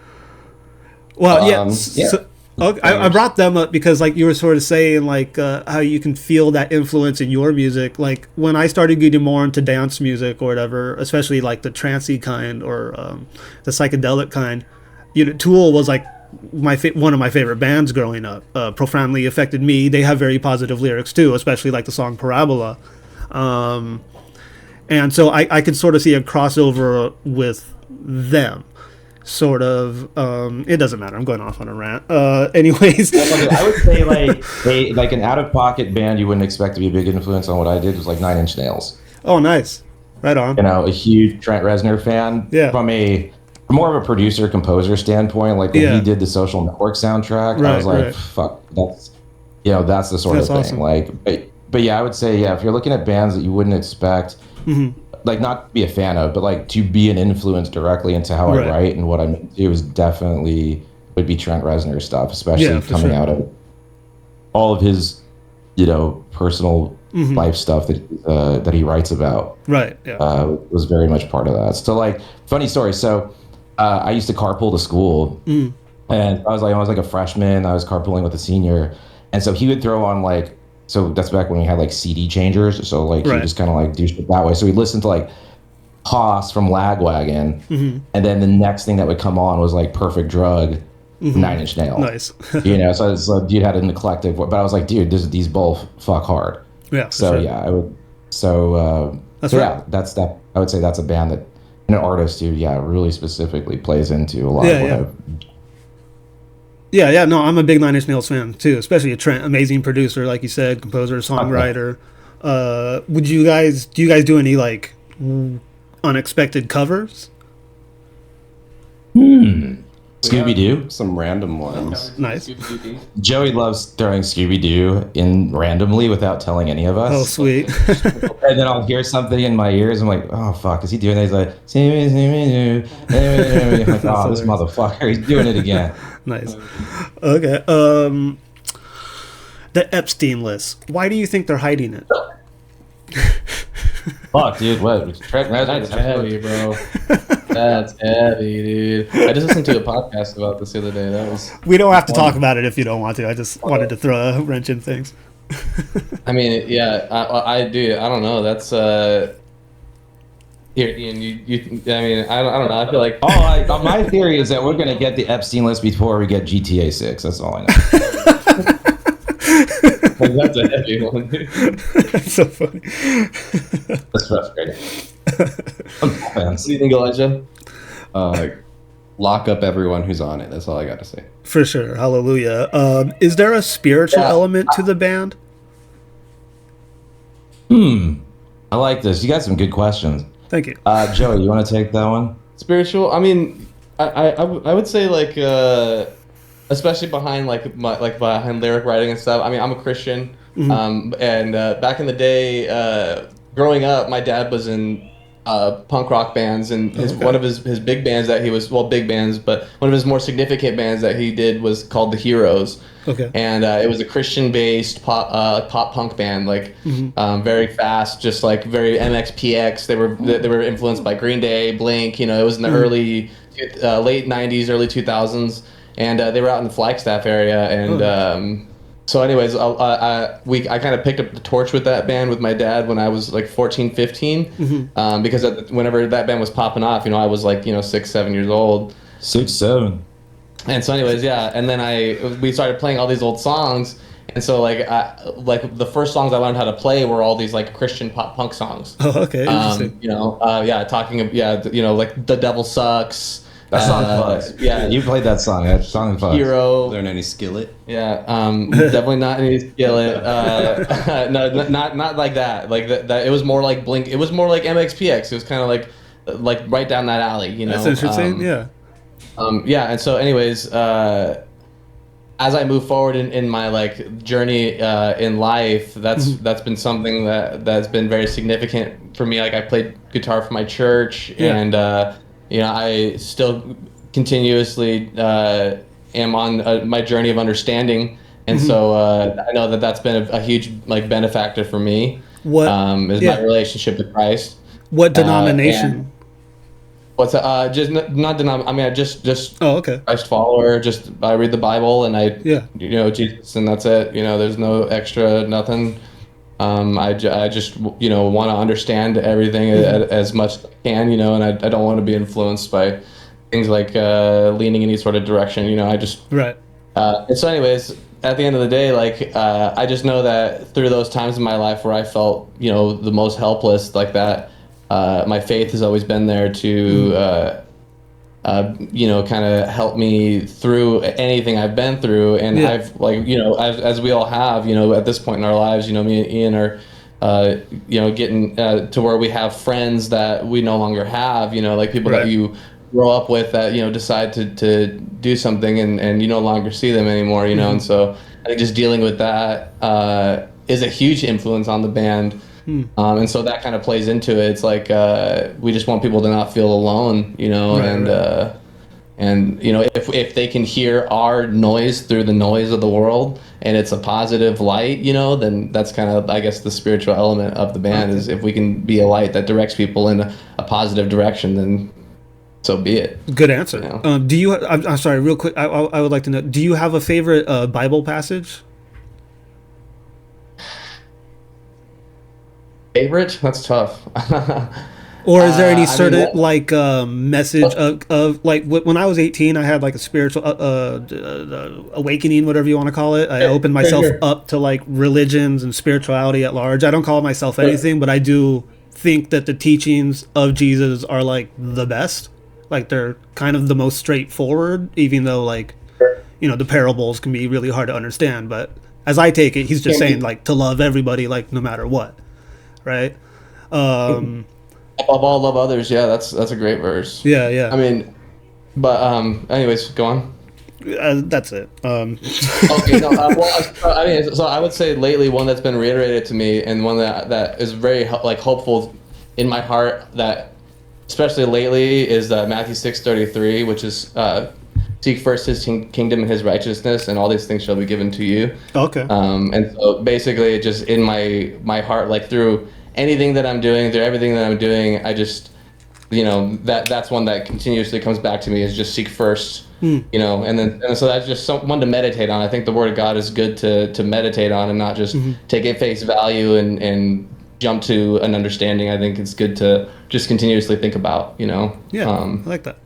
Well, So, okay, I brought them up because, like, you were sort of saying, like, how you can feel that influence in your music. Like, when I started getting more into dance music or whatever, especially, like, the trancey kind or the psychedelic kind, Tool was, like, one of my favorite bands growing up. Profoundly affected me. They have very positive lyrics, too, especially, like, the song Parabola. And so I could sort of see a crossover with them. Sort of. It doesn't matter. I'm going off on a rant. Anyways, I would say like an out of pocket band you wouldn't expect to be a big influence on what I did was like 9 Inch Nails. Oh, nice. Right on. A huge Trent Reznor fan. Yeah. From more of a producer composer standpoint, like when he did the Social Network soundtrack, I was like, fuck, that's the sort of thing. Awesome. Like, but yeah, I would say if you're looking at bands that you wouldn't expect. Mm-hmm. Like not to be a fan of, but like to be an influence directly into how I write and what I'm into is definitely would be Trent Reznor stuff, especially coming out of all of his, personal life stuff that he writes about. Right. Yeah. Was very much part of that. So like funny story. So I used to carpool to school, and I was like a freshman. I was carpooling with a senior, and so he would throw on like. So that's back when we had like CD changers. So like you just kind of like do shit that way. So we'd listen to like Haas from Lagwagon. Mm-hmm. And then the next thing that would come on was like Perfect Drug, 9 Inch Nails. Nice. So dude had an eclectic, but I was like, dude, these both fuck hard. Yeah. So I would, that's that. I would say that's a band that an artist who, really specifically plays into a lot of what I've. Yeah, no, I'm a big 9 Inch Nails fan too, especially a Trent, amazing producer, like you said, composer, songwriter. Do you guys do any like unexpected covers? Scooby-Doo. Some random ones. Nice. Joey loves throwing Scooby-Doo in randomly without telling any of us. Oh, sweet. And then I'll hear something in my ears. I'm like, oh, fuck, is he doing that? He's like, Scooby-Doo. I'm like, oh, this motherfucker, he's doing it again. Nice. Okay. The Epstein list. Why do you think they're hiding it? Fuck, dude, what? That's heavy, bro. That's heavy, dude. I just listened to a podcast about this the other day. That was. We don't have to talk about it if you don't want to. I just wanted to throw a wrench in things. I mean, yeah, I do. I don't know. That's here, Ian. I mean, I don't know. I feel like. My theory is that we're gonna get the Epstein list before we get GTA 6. That's all I know. That's a heavy one, dude. That's so funny. That's frustrating. What do you think, Elijah? Lock up everyone who's on it. That's all I got to say. For sure. Hallelujah. Is there a spiritual element to the band? I like this. You got some good questions. Thank you. Joey, you want to take that one? Spiritual. I mean, I would say like especially behind behind lyric writing and stuff. I mean, I'm a Christian, and back in the day, growing up, my dad was in punk rock bands, and one of his big bands that he was big bands, but one of his more significant bands that he did was called the Heroes. Okay. And it was a Christian-based pop punk band, like very fast, just like very MXPX. They were influenced by Green Day, Blink. You know, it was in the late '90s, early 2000s. And they were out in the Flagstaff area, and so anyways, I kind of picked up the torch with that band with my dad when I was like 14, 15, because whenever that band was popping off, you know, I was like 6, 7 years old. 6, 7. And so anyways, yeah, and then we started playing all these old songs, and so like the first songs I learned how to play were all these like Christian pop punk songs. Oh, okay, interesting. Like The Devil Sucks. That song fucks. Yeah, you played that song. That song fucks. Hero. Learn any Skillet? Yeah, definitely not any Skillet. No, not like that. Like that. It was more like Blink. It was more like MXPX. It was kind of like right down that alley. You know. That's interesting. Yeah. Yeah, and so anyways, as I move forward in my like journey in life, that's been something that's been very significant for me. Like I played guitar for my church, and I still continuously am on my journey of understanding, and so I know that that's been a huge like benefactor for me. What is my relationship with Christ? What denomination? What's that? Just not denom. I mean, just. Oh, okay. Christ follower. Just I read the Bible and Jesus, and that's it. You know, there's no extra nothing. I just want to understand everything as much as I can, and I don't want to be influenced by things like leaning any sort of direction, I just right. And so anyways, at the end of the day, like I just know that through those times in my life where I felt the most helpless like that, my faith has always been there to kind of help me through anything I've been through. And I've as we all have, at this point in our lives, me and Ian are, getting to where we have friends that we no longer have, like people that you grow up with that, decide to do something and you no longer see them anymore, and so I think just dealing with that is a huge influence on the band. And so that kind of plays into it. It's like we just want people to not feel alone, and if they can hear our noise through the noise of the world and it's a positive light, then that's kind of, I guess, the spiritual element of the band is if we can be a light that directs people in a positive direction, then so be it. Good answer. Do you? I'm sorry, real quick. I would like to know. Do you have a favorite Bible passage? Favorite? That's tough. Or is there any certain message of like when I was 18, I had like a spiritual awakening, whatever you want to call it. I opened myself up to like religions and spirituality at large. I don't call myself anything, but I do think that the teachings of Jesus are like the best. Like they're kind of the most straightforward, even though like the parables can be really hard to understand. But as I take it, he's just saying like to love everybody, like no matter what. Right. Above all, love others. Yeah, that's a great verse. Yeah. I mean, Anyways, go on. That's it. Okay, no, so I would say lately one that's been reiterated to me and one that is very hopeful in my heart, that especially lately, is Matthew 6:33, which is seek first his kingdom and his righteousness, and all these things shall be given to you. Okay. And so basically, just in my heart, like through anything that I'm doing, through everything that I'm doing, I just, that's one that continuously comes back to me, is just seek first. And so that's just one to meditate on. I think the Word of God is good to meditate on and not just take at face value and jump to an understanding. I think it's good to just continuously think about. Yeah, I like that.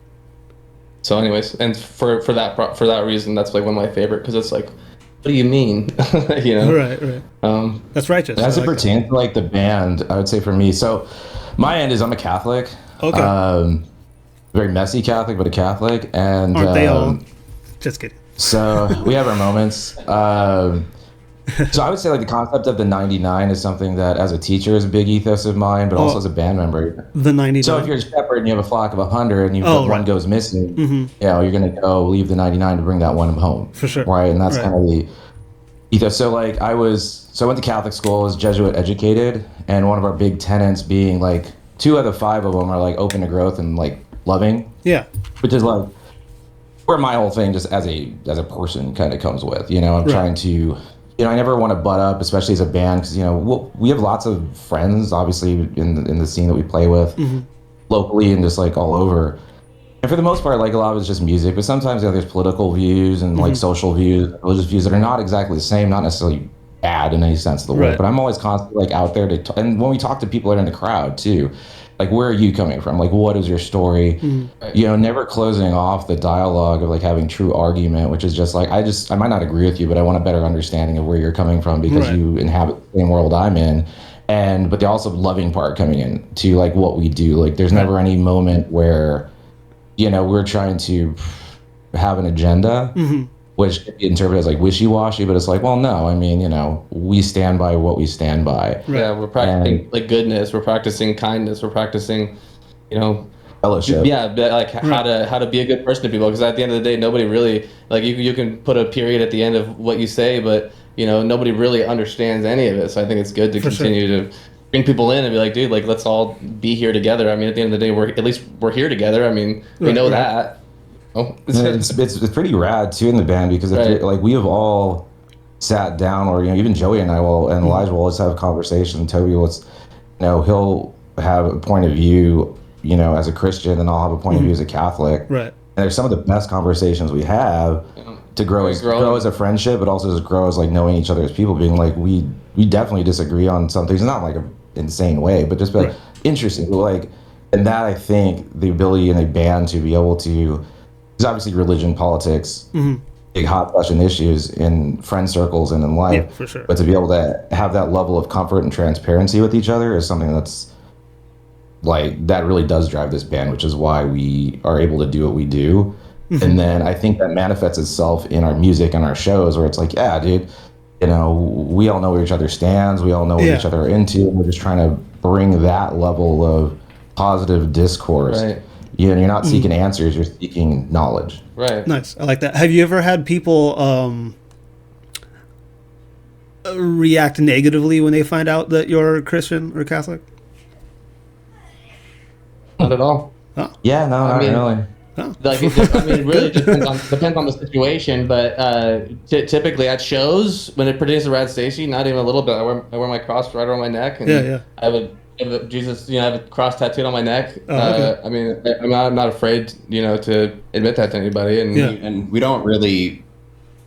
So, anyways, and for that reason, that's like one of my favorite, because it's like, what do you mean? Right. That's righteous. As it pertains to like the band, I would say for me, so my end is I'm a Catholic. Okay. Very messy Catholic, but a Catholic, and aren't they all? Just kidding. So we have our moments. So I would say like the concept of the 99 is something that as a teacher is a big ethos of mine, but also as a band member. The 99. So if you're a shepherd and you have a flock of 100 and one goes missing, you're going to go leave the 99 to bring that one home. For sure. Right, and that's kind of the ethos. So like I went to Catholic school, I was Jesuit educated, and one of our big tenets being like 2 out of 5 of them are like open to growth and like loving, which is like where my whole thing just as a person kind of comes with, I'm trying to, I never want to butt up, especially as a band, because we have lots of friends obviously in the scene that we play with locally and just like all over, and for the most part like a lot of it's just music, but sometimes there's political views and like social views, religious views that are not exactly the same, not necessarily bad in any sense of the word, but I'm always constantly like out there and when we talk to people that are in the crowd too, like, where are you coming from? Like, what is your story? Never closing off the dialogue of like having true argument, which is just like, I might not agree with you, but I want a better understanding of where you're coming from because you inhabit the same world I'm in. But the also loving part coming in to like what we do. Like, there's never any moment where, we're trying to have an agenda, which can be interpreted as like wishy-washy, but it's like, well, no, I mean, we stand by what we stand by. Yeah, we're practicing like goodness, we're practicing kindness, we're practicing, fellowship. Yeah, like how to be a good person to people, because at the end of the day, nobody really, like you can put a period at the end of what you say, but nobody really understands any of it. So I think it's good to continue to bring people in and be like, dude, like let's all be here together. I mean, at the end of the day, we're here together. I mean, we know that. Oh, it's pretty rad too in the band, because like we have all sat down, or even Joey and I will, and Elijah will always have a conversation. Toby will, he'll have a point of view, as a Christian, and I'll have a point of view as a Catholic. Right. And there's some of the best conversations we have to grow as a friendship, but also just grow as like knowing each other as people, being like we definitely disagree on some things, not like an insane way, but just interesting. But like, and that I think the ability in a band to be able to. Because obviously religion, politics, big hot button issues in friend circles and in life. Yeah, for sure. But to be able to have that level of comfort and transparency with each other is something that's like, that really does drive this band, which is why we are able to do what we do. And then I think that manifests itself in our music and our shows, where it's like, yeah, dude, we all know where each other stands. We all know what each other are into. And we're just trying to bring that level of positive discourse. Right. You're not seeking answers, you're seeking knowledge. Right. Nice. I like that. Have you ever had people react negatively when they find out that you're Christian or Catholic? Not at all. Oh. Yeah, no, not really. Oh. Like, it really depends on the situation, but typically at shows, when it pertains to RAD STACEY, not even a little bit. I wear my cross right around my neck, and I have Jesus, I have a cross tattooed on my neck. I mean, I'm not afraid, to admit that to anybody, and we don't really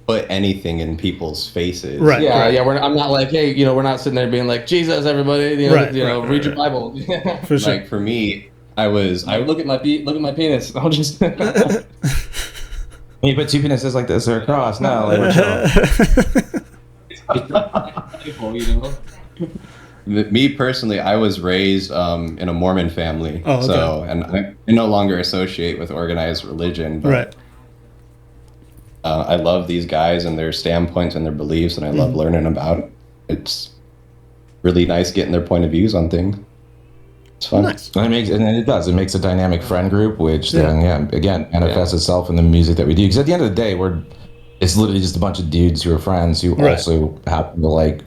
put anything in people's faces. Right. Yeah. I'm not like, hey, we're not sitting there being like, Jesus, everybody, read your Bible. For sure. Like for me, I look at my penis. I'll just. When you put 2 penises like this or a cross, no, like Me personally, I was raised in a Mormon family, so and I no longer associate with organized religion. But, I love these guys and their standpoints and their beliefs, and I love learning about it. It's really nice getting their point of views on things. It's fun. Nice. And it makes a dynamic friend group, which then again manifests itself in the music that we do. Because at the end of the day, it's literally just a bunch of dudes who are friends who also happen to like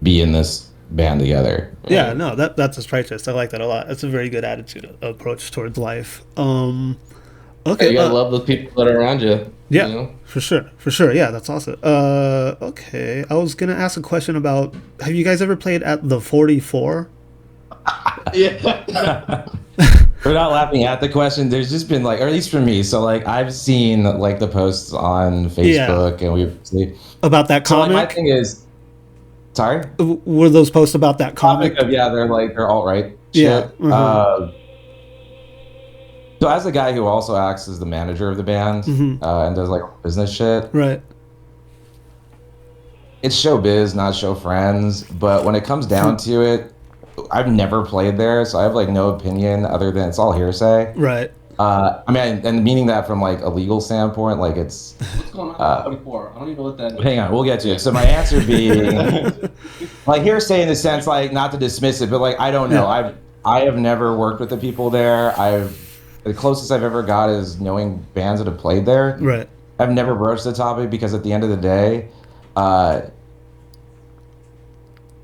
be in this band together. Yeah, no, that's just righteous. I like that a lot. That's a very good attitude approach towards life. Okay, you gotta love the people that are around you. Yeah, you know? for sure. Yeah, that's awesome. Okay, I was gonna ask a question about: have you guys ever played at the 44? Yeah. We're not laughing at the question. There's just been like, or at least for me, so like I've seen like the posts on Facebook and we've about that comic. So like, my thing is, sorry, were those posts about that comic? They're all right. Yeah. So as a guy who also acts as the manager of the band and does like business shit, right? It's show biz, not show friends. But when it comes down to it, I've never played there, so I have like no opinion other than it's all hearsay. Right. I mean, and meaning that from like a legal standpoint, like it's. What's going on? 44. I don't even know what that is. Hang on, we'll get to it. So my answer being, like hearsay in the sense, like not to dismiss it, but like I don't know. Yeah. I have never worked with the people there. The closest I've ever got is knowing bands that have played there. Right. I've never broached the topic because at the end of the day,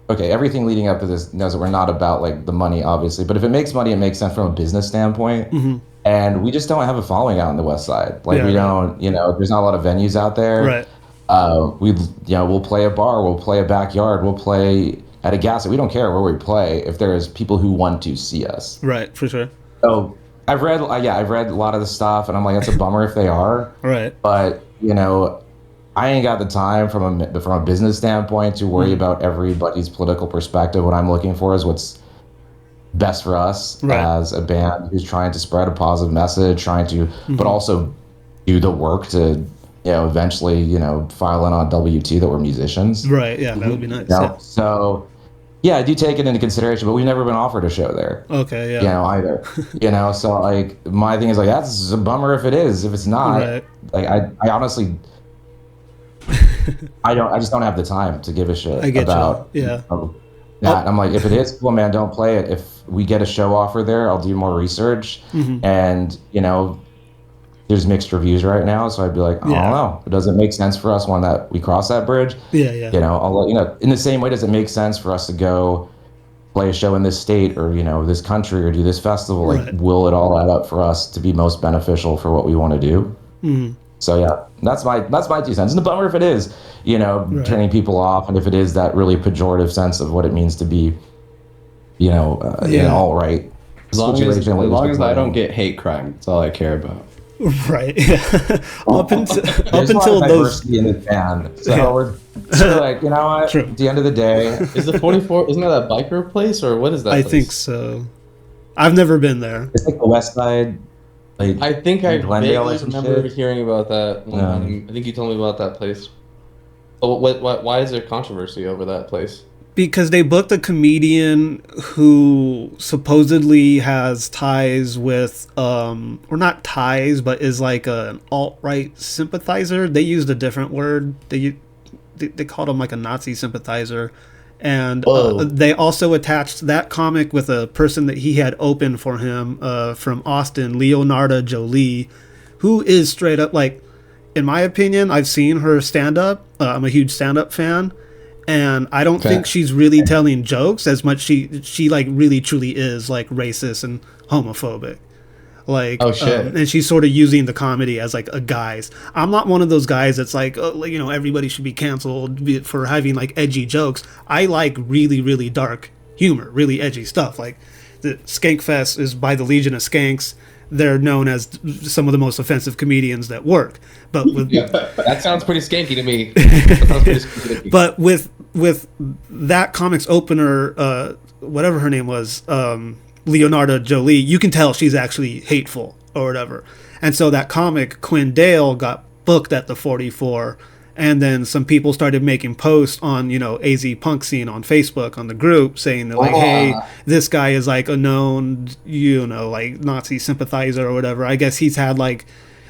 okay, everything leading up to this knows that we're not about like the money, obviously. But if it makes money, it makes sense from a business standpoint. And we just don't have a following out on the West Side. Like we don't, there's not a lot of venues out there. Right. We'll play a bar, we'll play a backyard, we'll play at a gas. We don't care where we play if there's people who want to see us. Right, for sure. So I've read a lot of the stuff, and I'm like, that's a bummer if they are. Right. But I ain't got the time from a business standpoint to worry about everybody's political perspective. What I'm looking for is what's best for us as a band who's trying to spread a positive message, but also do the work to, eventually, file in on W-2 that we're musicians. Right. Yeah, that would be nice. So. Yeah, I do take it into consideration, but we've never been offered a show there. Okay, yeah. Either. So like my thing is like that's a bummer if it is. If it's not, like I honestly I just don't have the time to give a shit about that. I'm like, if it is cool, man, don't play it. If we get a show offer there, I'll do more research. And there's mixed reviews right now, so I'd be like, I don't know. Does it make sense for us when that we cross that bridge? Yeah. I'll let in the same way, does it make sense for us to go play a show in this state or this country or do this festival? Like, will it all add up for us to be most beneficial for what we want to do? So yeah, that's my 2 cents. And the bummer if it is, turning people off, and if it is that really pejorative sense of what it means to be, an all right. As long as I don't get hate crime, that's all I care about. Right. up until those in the band. So we're like, what? True. At the end of the day, is the 44? Isn't that a biker place or what is that? I think so. I've never been there. It's like the West Side. Like I think I vaguely remember shit. hearing about that. I think you told me about that place. Oh, why is there controversy over that place? Because they booked a comedian who supposedly has ties with, or not ties, but is like an alt-right sympathizer. They used a different word. They called him like a Nazi sympathizer. And they also attached that comic with a person that he had open for him from Austin, Leonardo Jolie, who is straight up like, in my opinion, I've seen her stand up. I'm a huge stand-up fan. And I don't think she's really telling jokes as much. She like really truly is like racist and homophobic. Like, and she's sort of using the comedy as like a guise. I'm not one of those guys that's like, everybody should be canceled for having like edgy jokes. I like really, really dark humor, really edgy stuff. Like the Skankfest is by the Legion of Skanks. They're known as some of the most offensive comedians that work. But with, that sounds pretty skanky to me. But with that comics opener, whatever her name was, Leonardo Jolie, you can tell she's actually hateful or whatever. And so that comic, Quinn Dale, got booked at the 44. And then some people started making posts on, AZ punk scene on Facebook on the group saying that like, hey, this guy is like a known, like Nazi sympathizer or whatever. I guess he's had like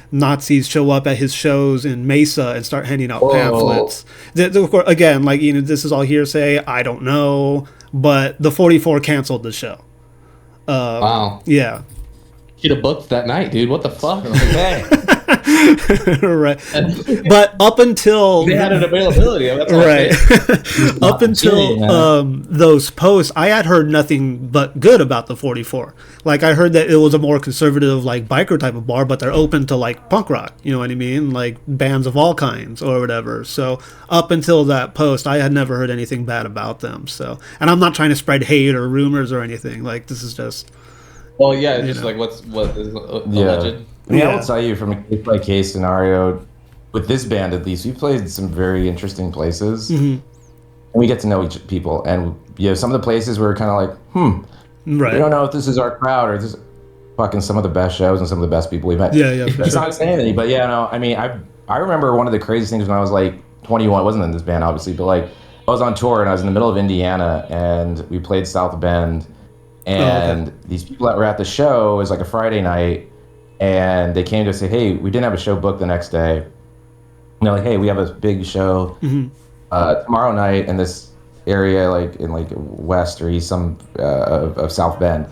Nazis show up at his shows in Mesa and start handing out pamphlets. Of course, again, like, this is all hearsay. I don't know. But the 44 canceled the show. Wow. Yeah. Should have booked that night, dude. What the fuck? Hey. Right. But up until they had an availability. That's right. Up until those posts, I had heard nothing but good about the 44. Like, I heard that it was a more conservative, like, biker type of bar, but they're open to, like, punk rock. You know what I mean? Like, bands of all kinds or whatever. So up until that post, I had never heard anything bad about them. So, and I'm not trying to spread hate or rumors or anything. Like, this is just. Well, yeah, it's just like what is alleged. I mean, I will tell you from a case-by-case scenario, with this band at least, we played some very interesting places, and we get to know people. And some of the places were kind of like, right. We don't know if this is our crowd or this. Fucking some of the best shows and some of the best people we met. Yeah. It's not saying anything, but I mean, I remember one of the craziest things when I was like 21. I wasn't in this band obviously, but like I was on tour and I was in the middle of Indiana and we played South Bend, and these people that were at the show, it was like a Friday night. And they came to say, hey, we didn't have a show booked the next day. And they're like, hey, we have a big show tomorrow night in this area, like in like west or east of South Bend.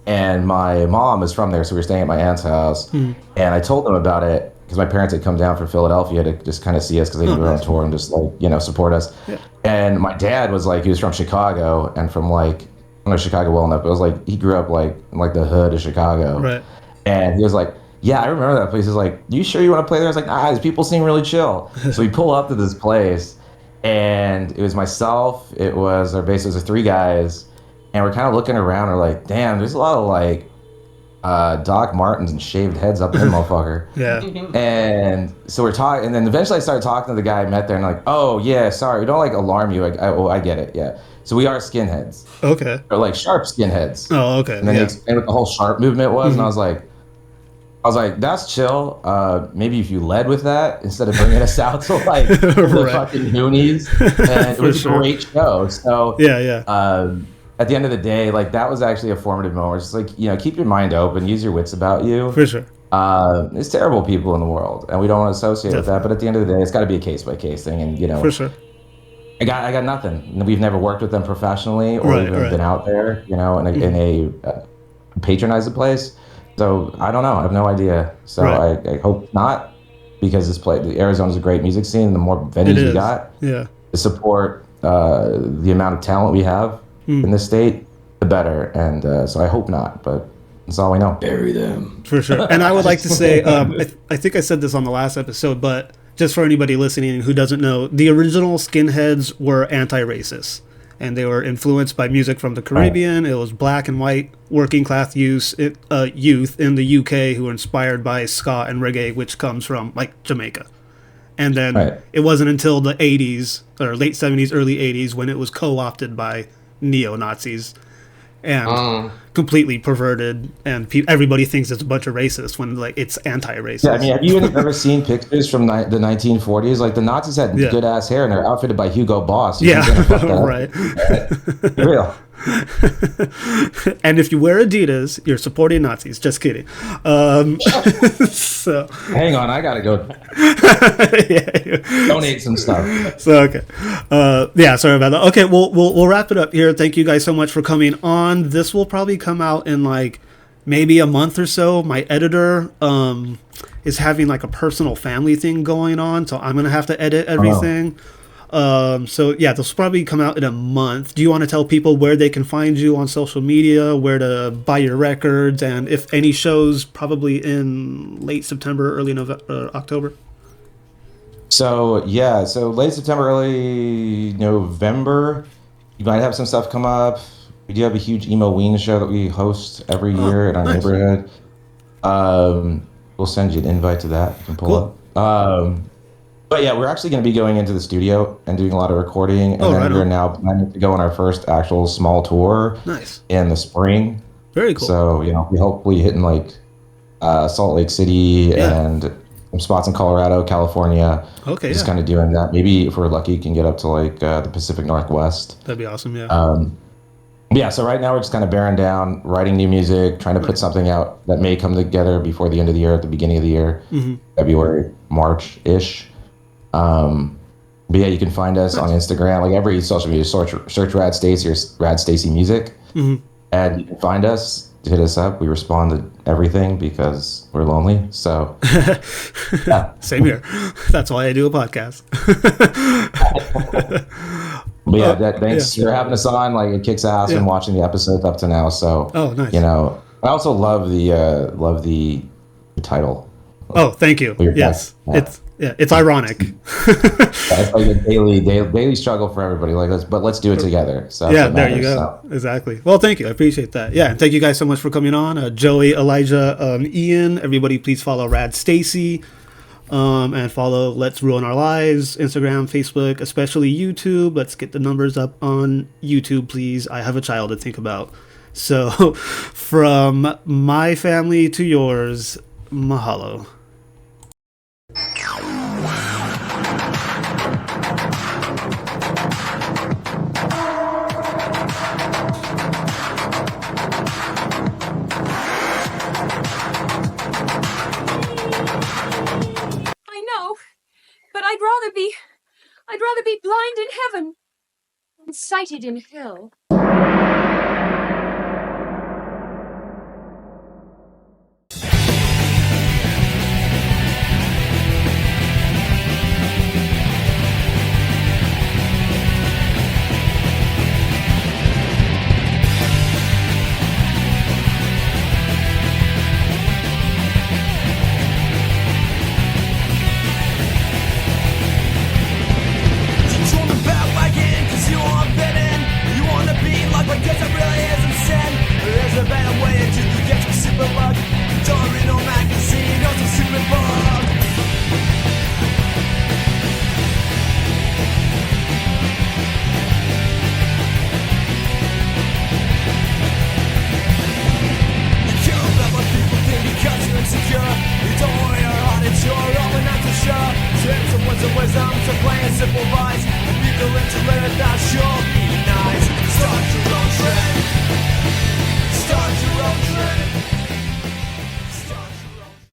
And my mom is from there, so we were staying at my aunt's house. And I told them about it because my parents had come down from Philadelphia to just kind of see us because they knew we were on tour and just like, support us. Yeah. And my dad was like, he was from Chicago and from like, I don't know Chicago well enough, but it was like, he grew up like in like the hood of Chicago. Right. And he was like, yeah, I remember that place. He was like, you sure you want to play there? I was like, nah, these people seem really chill. So we pull up to this place, and it was myself, it was our bassist, was 3 guys, and we're kind of looking around, we're like, damn, there's a lot of like Doc Martens and shaved heads up in the motherfucker. Yeah. And so we're talking, and then eventually I started talking to the guy I met there, and like, oh yeah, sorry, we don't like alarm you. I get it, yeah. So we are skinheads. Okay. Or like sharp skinheads. Oh, okay. And then he explained what the whole sharp movement was, and I was like, that's chill. Maybe if you led with that instead of bringing us out to like the fucking Goonies. And it was a great show. So at the end of the day, like that was actually a formative moment. It's like, keep your mind open, use your wits about you. For sure. There's terrible people in the world, and we don't want to associate with that. But at the end of the day, it's got to be a case by case thing. And for sure. I got nothing. We've never worked with them professionally or even been out there, in a patronized place. So I don't know. I have no idea. So I hope not, because Arizona's a great music scene. And the more venues we got to support the amount of talent we have in this state, the better. And so I hope not, but that's all we know. Bury them. For sure. And I would like to say, I think I said this on the last episode, but just for anybody listening who doesn't know, the original Skinheads were anti-racist. And they were influenced by music from the Caribbean. It was black and white working class youth in the UK who were inspired by ska and reggae, which comes from like Jamaica. And then it wasn't until the 80s or late 70s, early 80s when it was co-opted by neo-Nazis and completely perverted, and everybody thinks it's a bunch of racists when like it's anti-racist. Yeah, I mean, have you ever seen pictures from the 1940s? Like the Nazis had good ass hair and they're outfitted by Hugo Boss. Right. Real. And if you wear Adidas, you're supporting Nazis. Just kidding. So hang on, I gotta go donate some stuff. So okay, sorry about that. Okay, we'll wrap it up here. Thank you guys so much for coming on. This will probably come out in like maybe a month or so. My editor is having like a personal family thing going on, so I'm gonna have to edit everything. So yeah, this will probably come out in a month. Do you want to tell people where they can find you on social media, where to buy your records, and if any shows probably in late September, early October? So late September, early November, you might have some stuff come up. We do have a huge Emo Ween show that we host every year in our neighborhood. We'll send you an invite to that. You can pull up. But yeah, we're actually going to be going into the studio and doing a lot of recording, and then we're now planning to go on our first actual small tour in the spring. Very cool. So, we hopefully hitting like Salt Lake City and some spots in Colorado, California. Okay. Just kind of doing that. Maybe if we're lucky, can get up to like the Pacific Northwest. That'd be awesome. Yeah. So right now we're just kind of bearing down, writing new music, trying to put something out that may come together before the end of the year, at the beginning of the year, February, March-ish. But yeah, you can find us on Instagram, like every social media, search RAD STACEY or RAD STACEY Music, and you can find us. hit us up. We respond to everything because we're lonely. So, yeah. Same here. That's why I do a podcast. But yeah, thanks for having us on. Like, it kicks ass and watching the episodes up to now. So, nice. You know, I also love the title. Oh, thank you. Yes, it's ironic. It's like a daily struggle for everybody. Like, let's do it together. So yeah, there you go. So. Exactly. Well, thank you. I appreciate that. Yeah, and thank you guys so much for coming on. Joey, Elijah, Ian. Everybody, please follow RAD STACEY. And follow Let's Ruin Our Lives, Instagram, Facebook, especially YouTube. Let's get the numbers up on YouTube, please. I have a child to think about. So, from my family to yours, mahalo. But I'd rather be blind in heaven than sighted in hell.